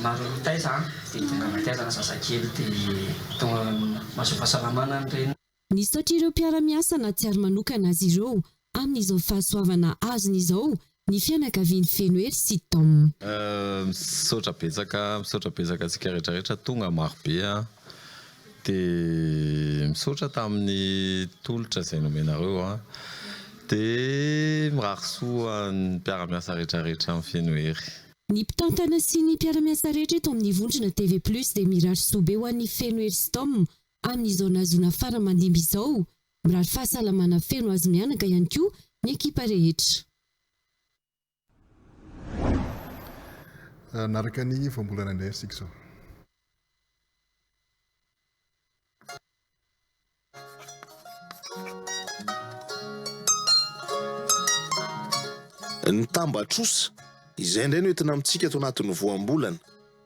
maro taiza dia tonga mataizana zazakely dia tonga mahazo fahasalamana n'ireny. Nisaotra ireo mpiara-miasa na tsy ary manokana azy ireo amin'izao fahasoavana azony izao ny fianakavian'ny fenohery sy Tom. Misaotra betsaka antsika rehetrarehetra tonga marobe dia misaotra tamin'ny tolotra izay nomenareo dia mirary soa ny mpiara-miasa rehetrarehetra amin'ny fenohery. Ny mpitantana sy ny mpiara-miasa rehetra eto amin'ny vondrona TV Plus dia mirary soa be ho an'ny fenohery sy Tom amin'izao nahazoana faramandimby izao mirary fahasalamana feno azy mianaka ihany koa ny ekipa rehetra. Naraka ny voambolana indray isika izao. Ny tambatrosa izay indray no entina amintsika ato anatin'ny voambolana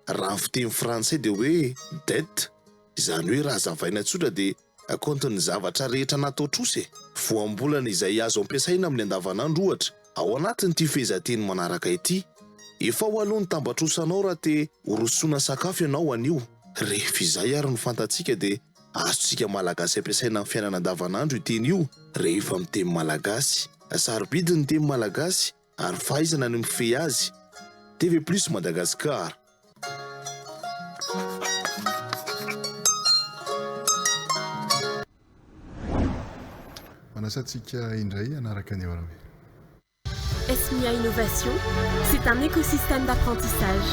raha ny fiteny frantsay dia hoe dette izany hoe raha zavaina tsotra dia akontin'ny zavatra rehetra natao trosa voambolana izay azo ampiasaina amin'ny andavanandro ohatra ao anatin'ity fehezanteny manaraka ity efa ho aloha ny tambatrosanao raha te horosoana sakafo ianao anio rehefa izay ary no fantatsika dia azontsika malagasy ampiasaina amin'ny fiainana andavanandro iteny io rehefa miteny malagasy sarobidi ny teny malagasy ary fahaizana ny mifehy azy. TV Plus Madagascar. Manasantsika indray anaraka ny ora. Esmia Innovation, c'est un écosystème d'apprentissage,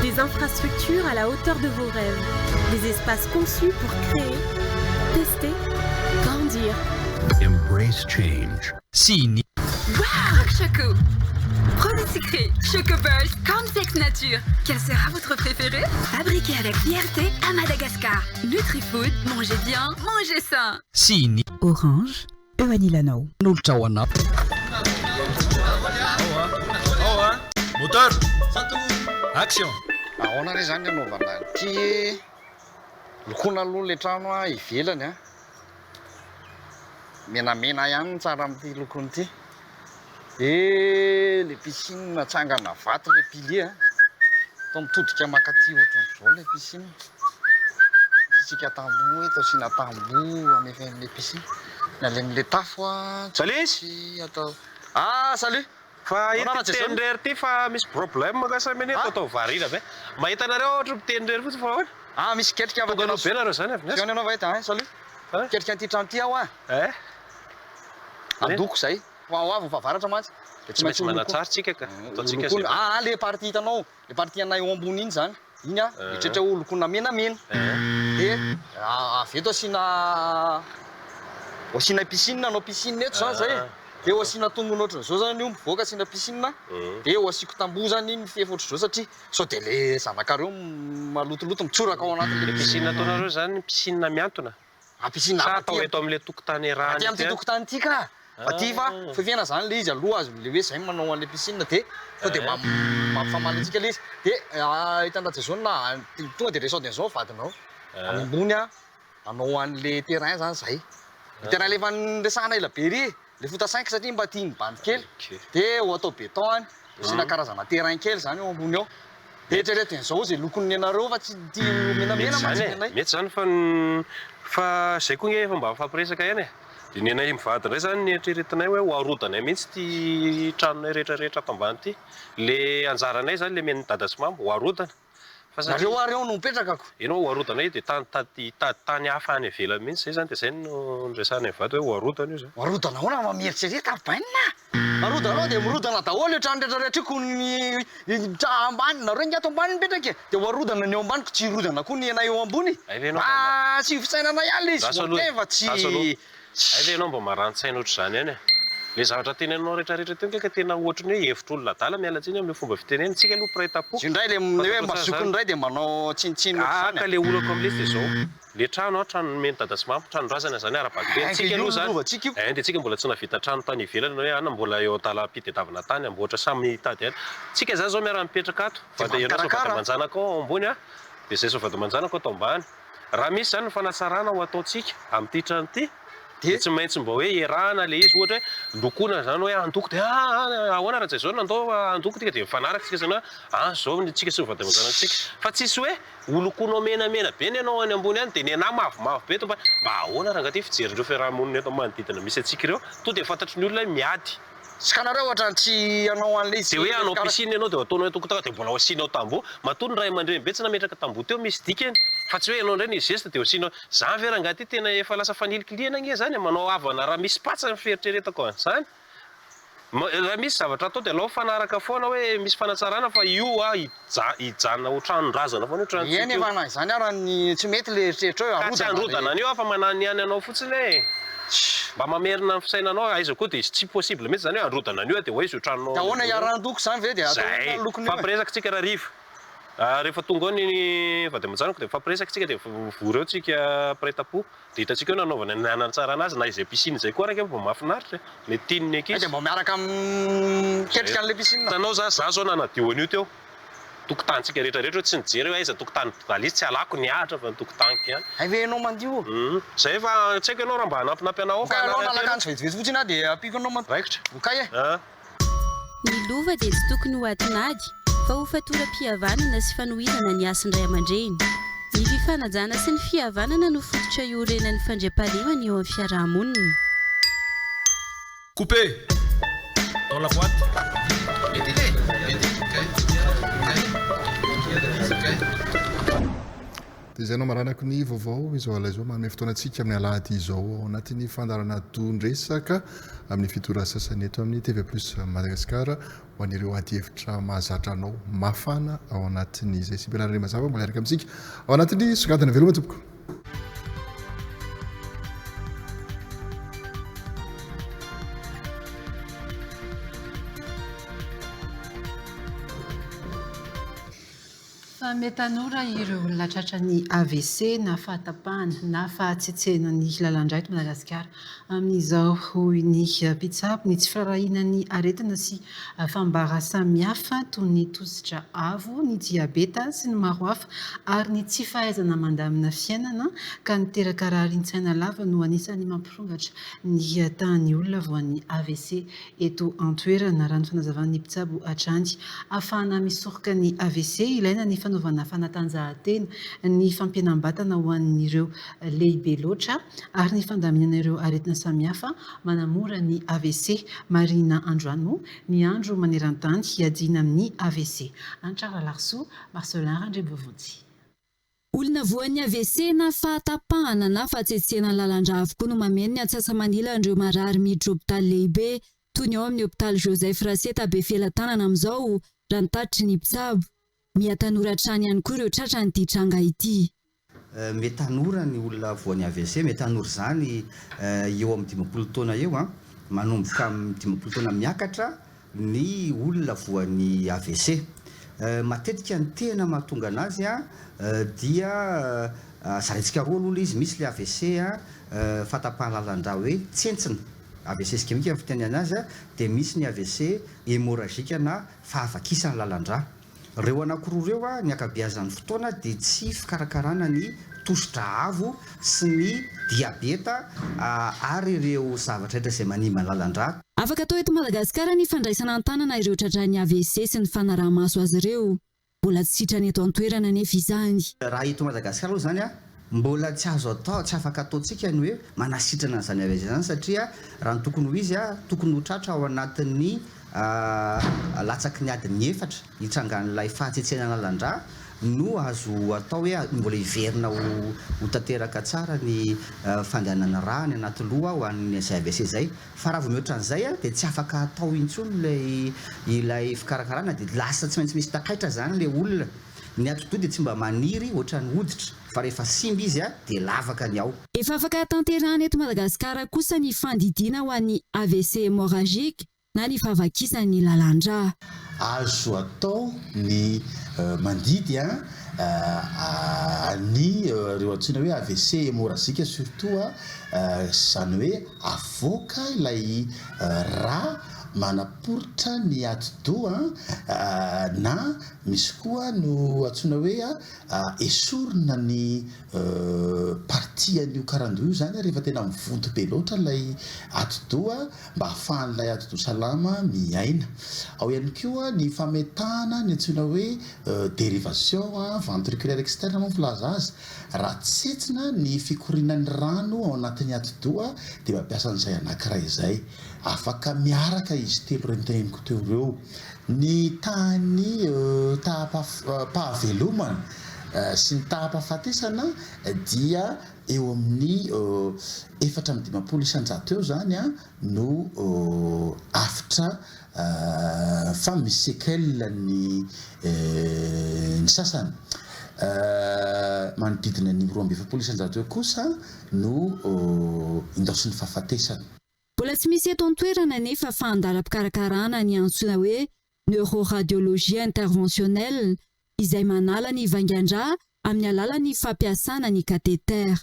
des infrastructures à la hauteur de vos rêves, des espaces conçus pour créer, tester, grandir. Embrace change. Sini. Wow, Choco! Produit sucré, Chocoburst, Cornflakes Nature. Quel sera votre préféré? Fabriqué avec fierté à Madagascar. Nutrifood, mangez bien, mangez sain. Sini. Orange, Ewanilano. Nulchawana. Moteur, action. Ahoana re zany anaovana ity lokona aloha le trano ivelany menamena ihany tsara amin'ity lokony ity le piscine tsangana vato le pilia to mitodika makaty ohatran'izao le piscine tsika tamboho eto sina tamboho amle piscine nalemle tafo a Salisy atao salut fa itendrery ty fa misy problème makasamy atao varina be mahita anareo ohatra mitendrery fotsy fa ahoana misy ketrika be nareo zany avy anao va ita salut ketrika an'ity trano ty aho andoko zay ao avy mifavaratra mantsy tsy maintsy manatsara tsika ka ataotsika zay le parti hitanao le parti anay eo ambony iny zany iny a mitrehitra olokona menamena de avy eto asina piscine anao piscine eto zany zay de o asina tongony ohatran'izao zany io mivoaka asina piscine de o asiko tamboho zany iny mifefy ohatran'izao satria sao de le zanakareo malotoloto mitsoraka ao anatin'le piscine ataonareo zany piscine miantona piscine atao eto amin'le tokotany raha aty amin'ity tokotany ity ka aty fa fifiana zany le izy aloha azy le hoe zay manao an'le piscine de sao de mampifamaly antsika le izy de hitandratsy zao na tonga de resao din'izao vadinao any ambony a anao an'le terrain zany zay terrain lefa nresahana ela bery le fota 5 satria mba tia mibany kely de o atao beton any sina karazana terrain kely zany eo ambony ao de tretretin'izao zay lokony anareo fa tsy ti menamena mantsy mety zany fa zay koa efa mba mifampiresaka ihany de ny anay mivady ndray zany nieritreretinay hoe hoarodanay mihitsy ty tranonay rehetrarehetra ato ambany ty le anjaranay zany le men'ny dada sy mamo hoarodana zareo areo no mipetraka ko enao hoarodanay de tany hafa any ivelany mihitsy zay zany de zay no ndrasana mivady hoe hoarodana io zany hoarodana ahoana mamieritsereta bainina arodana de mirodana daholo le trano rehetrarehetra ko ny ambany nareo inga ato ambany mipetraka de hoarodana ny eo ambaniko tsy rodana koa ny anay eo ambony tsy fitsainana ihany le izy moteva tsy aive anao mba marantsaina ohatr' zany any le zavatra tena anao rehetrarehetra teo nkeka tena ohatrany hoe hevitra olona dala mialatsiny amle fomba fiteneny tsika aloha piraitam-po indray le hoe mazokony ray de manao tsinitsiny ka le olako am'le de zao le trano trano meny dada sy mamo trano razana zany ara-babe tsika aloha zany de tsika mbola tsy navita trano tany ivelany hoe ana mbola eo tala-pitediavana tany amboatra samy tady any tsika zany zao miara mipetraka ato fa de ianao sovady manjanaka ao ambony a de zay sovady manjanaka atao ambany raha misy zany fanasarana ho ataotsika amin'ity trano ty de tsy maintsy mba hoe erahana le izy ohatra hoe lokona zany hoe andoko de ahoana raha zay zao nandao andoko tika de mifanaraka tsika zany hoe zao tsika sy mivady manjanaka tsika fa tsisy hoe olokonao menamena be ny anao any ambony any de ny anah mavomavo be eto mba ahoana raha ngaty fijerindreo fiarahamonina eto manodidina misy atsika ireo to de fantatry ny olona miady sikanareo ohatra tsy anao an'le izy de hoe anao piscine anao de ataonao tokotaka de mbola asinao tamboho matoa ny ray aman-dreny be tsy nametraka tamboho teo misy dikany fa tsy hoe anao ndray ny geste de asinao zany ve raha ngaty tena efa lasa fanilikiliana nge zany manao avana raha misy patsa mifieritreretako zany raha misy zavatra atao de alao fanaraka foana hoe misy fanatsarana fa io hijanona ho tranondrazana foana io trano eny efa zany ara ny tsy mety le eritreretra tsy androdana an'io fa manany ihany anao fotsiny e mba mamerina ny fisainanao aiza koa de izy tsy possible mihitsy zany hoe androdana an'io de hoe izy ho tranonao de ahoana iarandoko zany ve de fampiresaka tsika raha riva rehefa tonga ao ny vady aman-janako de fampiresaka tsika de vory eo tsika piraitam-po de hitatsika eo nanaovana ny anantsara anazy na izay piscine zay koa raika mba mahafinaritra le tininy ankizy de mba miaraka miketrika an'le piscine tanao za zao nanadio an'io teo tokotany tsika rehetrarehetra tsy nijery hoe aiza tokotany dalisy tsy alako ny ahatra fa ny tokotaniko ihany aive anao mandio zay fa tsy haiko ianao raha mba hanampinampy anao ka anao nalakanjo vetivety fotsiny a de apiko anao raikitra okay ny lova dia tsy tokony ho atinady fa ho fatoram-pihavanana sy fanohizana ny asindray aman-dreny ny fifanajana sy ny fihavanana no fototra iorenan'ny fandriam-pahalemana eo amin'ny fiarahamonina coupé dans la boîte dia izay anao maranako ny vaovao izao alay zao manome fotoanantsika amin'ny alahady izao ao anatin'ny fandarana tondresaka amin'ny fitora sasany eto amin'ny TV Plus Madagasikara ho an'ireo ady-hevitra mahazatra anao mafana ao anatin'izay sibelarany mazava mbola araka amintsika ao anatin'ny songadina veloma tompoko fa metanora ireo olona tratra ny AVC na fahatapahana na fahatsetsehana ny lalandra eto Madagasikara amin'izao hoy ny mpitsabo ny tsy firarahina ny aretina sy fambara samihafa toy ny tositra avo, ny diabeta sy ny maro hafa ary ny tsy fahaizana mandamina fiainana ka niteraka raharintsaina lava no anisany mampirongatra ny tahan'ny olona voan'ny AVC eto an-toerana. Raha ny fanazavan'ny mpitsabo Atrandy ahafahana misoroka ny AVC ilaina ny fanaovana fanatanjahantena, ny fampianam-batana ho an'ireo lehibe loatra ary ny fandaminana ireo aretina samihafa manamora ny AVC. Marina Androano, ny andro maneran-tany hiadiana amin'ny AVC. Antrara Larso, Marcelin Randrebovotsy. Olona voan'ny AVC na fahatapahana na fahatsetsehana lalandra avokoa no mameno ny atsasa-manila andreo marary miditra hôpitaly lehibe toy ny ao amin'ny hôpitaly Joseph Raseta Befelantanana amin'izao raha ny tatitry ny mpitsabo. Miatanora trany ihany koa ireo tratra ny titranga ity. Metanora ny olona voan'ny AVC, metanora zany eo amin'ny 20 taona eo manomboka amin'ny 20 taona miakatra ny olona voan'ny AVC. Matetika ny tena mahatonga anazy dia zarantsika roa aloha izy, misy le AVC fatapahalalandra hoe tsentsina, AVC iskemika ny fiteny anazy, dia misy ny AVC hémorragique na fahavakisana lalandra. Reo anankiroa reo ny akabeazan'ny fotoana dia tsy fikarakarana ny tositra avo sy ny diabeta ary ireo zavatra rehetra izay manimba ny lalandra. Afaka atao eto Madagasikara ny fandraisana an-tanana ireo tratran'ny AVC sy ny fanaraha-maso azy ireo. Mbola tsy sitrany eto an-toerana nefa izany. Raha eto Madagasikara aloha zany mbola tsy azo atao, tsy afaka ataontsika ny hoe manasitrana an'izany AVC zany satria raha ny tokony ho izy tokony ho tratra ao anatin'ny latsaky ny adiny 4 hitrangan'ilay fahatsetsehana lalandra no azo atao hoe mbola hiverina ho tanteraka tsara ny fandehanana raha ny anaty loha ho an'ny AVC zay. Fa raha vao mihoatra an'izay dia tsy afaka atao intsony ilay fikarakarana dia lasa tsy maintsy misy takaitra zany le olona. Ny atodoha dia tsy mba maniry ohatran'ny hoditra fa rehefa simba izy dia lavaka ny ao. Efa afaka tanterahana eto Madagasikara kosa ny fandidiana ho an'ny AVC hémorragique na ny fahavakisany lalandra. Azo atao ny mandidy ny reo antsoina hoe AVC hémorragique surtout zany hoe avoaka ilay rà manaporitra ny atidoha na misy koa no antsoina hoe esorina ny partie an'io karandoha io zany rehefa tena mivonto be loatra ilay atidoha mba ahafahan'ilay atidoha salama miaina. Ao ihany koa ny fametahana ny antsoina hoe dérivation ventriculaire externe moa filaza azy. Raha tsetsina ny fikorinan'ny rano ao anatin'ny atidoha dia mampiasa an'izay anankiray izay. Afaka miaraka izy telo reniteneniko teo ireo. Ny tahany pahavelomana sy ny tahampahafatesana dia eo amin'ny 450 isan-jato eo zany no afitra fa misy séquelle ny sasany. Manodidina ny 270 isan-jato eo kosa no indaosy ny fahafatesana. Mbola tsy misy eto an-toerana nefa fandalam-pikarakarana ny antsoina hoe neuroradiologie interventionnelle izay manala ny vaingan-drà amin'ny alalan'ny fampiasana ny katetera.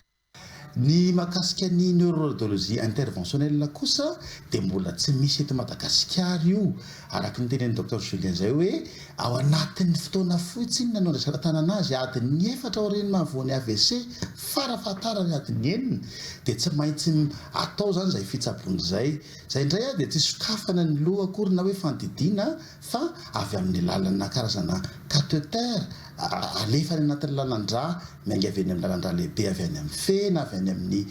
Ny mahakasika ny neuroradiologie interventionnelle kosa dia mbola tsy misy eto Madagasikara io. Araka ny tenen'ny Dr Julien zay hoe ao anatin'ny fotoana fotsiny nanao resaka tanana azy adiny 4 aoriany mahavoan'ny AVC farafahatarany adiny 9 dia tsy maintsy atao zany zay fitsabony zay. Zay indray dia tsy sokafana ny loha akory na hoe fandidiana fa avy amin'ny lalana karazana catéter alefa ny anatin'ny lalandra miainga avy any amin'ny lalandra lehibe avy any amin'ny fena avy any amin'ny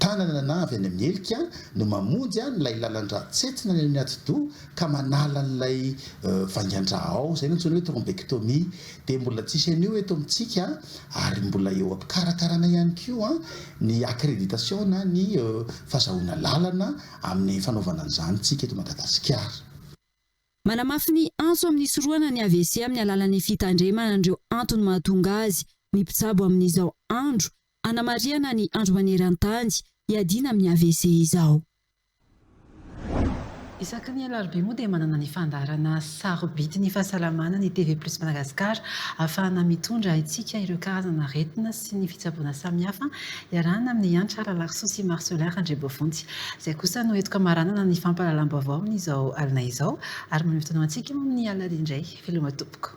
tanana na avy any amin'ny helika no mamonjy nylay lalandra tsetsina ny atidoha ka manala n'ilay vaingan-drà ao. Zay no antsoina hoe thrombectomie. Dia mbola tsisy an'io eto amintsika ary mbola eo ampikarakarana ihany koa ny accréditation na ny fahazahoana lalana amin'ny fanaovana an'izany tsika eto Madagasikara. Manamafy ny antso amin'ny soroana ny AVC amin'ny alalan'ny fitandremana andreo antony mahatonga azy ny mpitsabo amin'izao andro anamariana ny andro maneran-tany hiadiana amin'ny AVC izao. Isaky ny alarobia moa dia manana ny fandarana sarobidy ny fahasalamana ny TV Plus Madagasikara ahafahana mitondra itsika ireo karazana aretina sy ny fitsaboana samihafa iarahana amin'ny hanitra Lalaroso sy Marcelin Andriambavonjy. Izay kosa no entiko amaranana ny fampahalalam-baovao amin'izao alina izao ary manome fotoana antsika amin'ny alina indray. Veloma tompoko.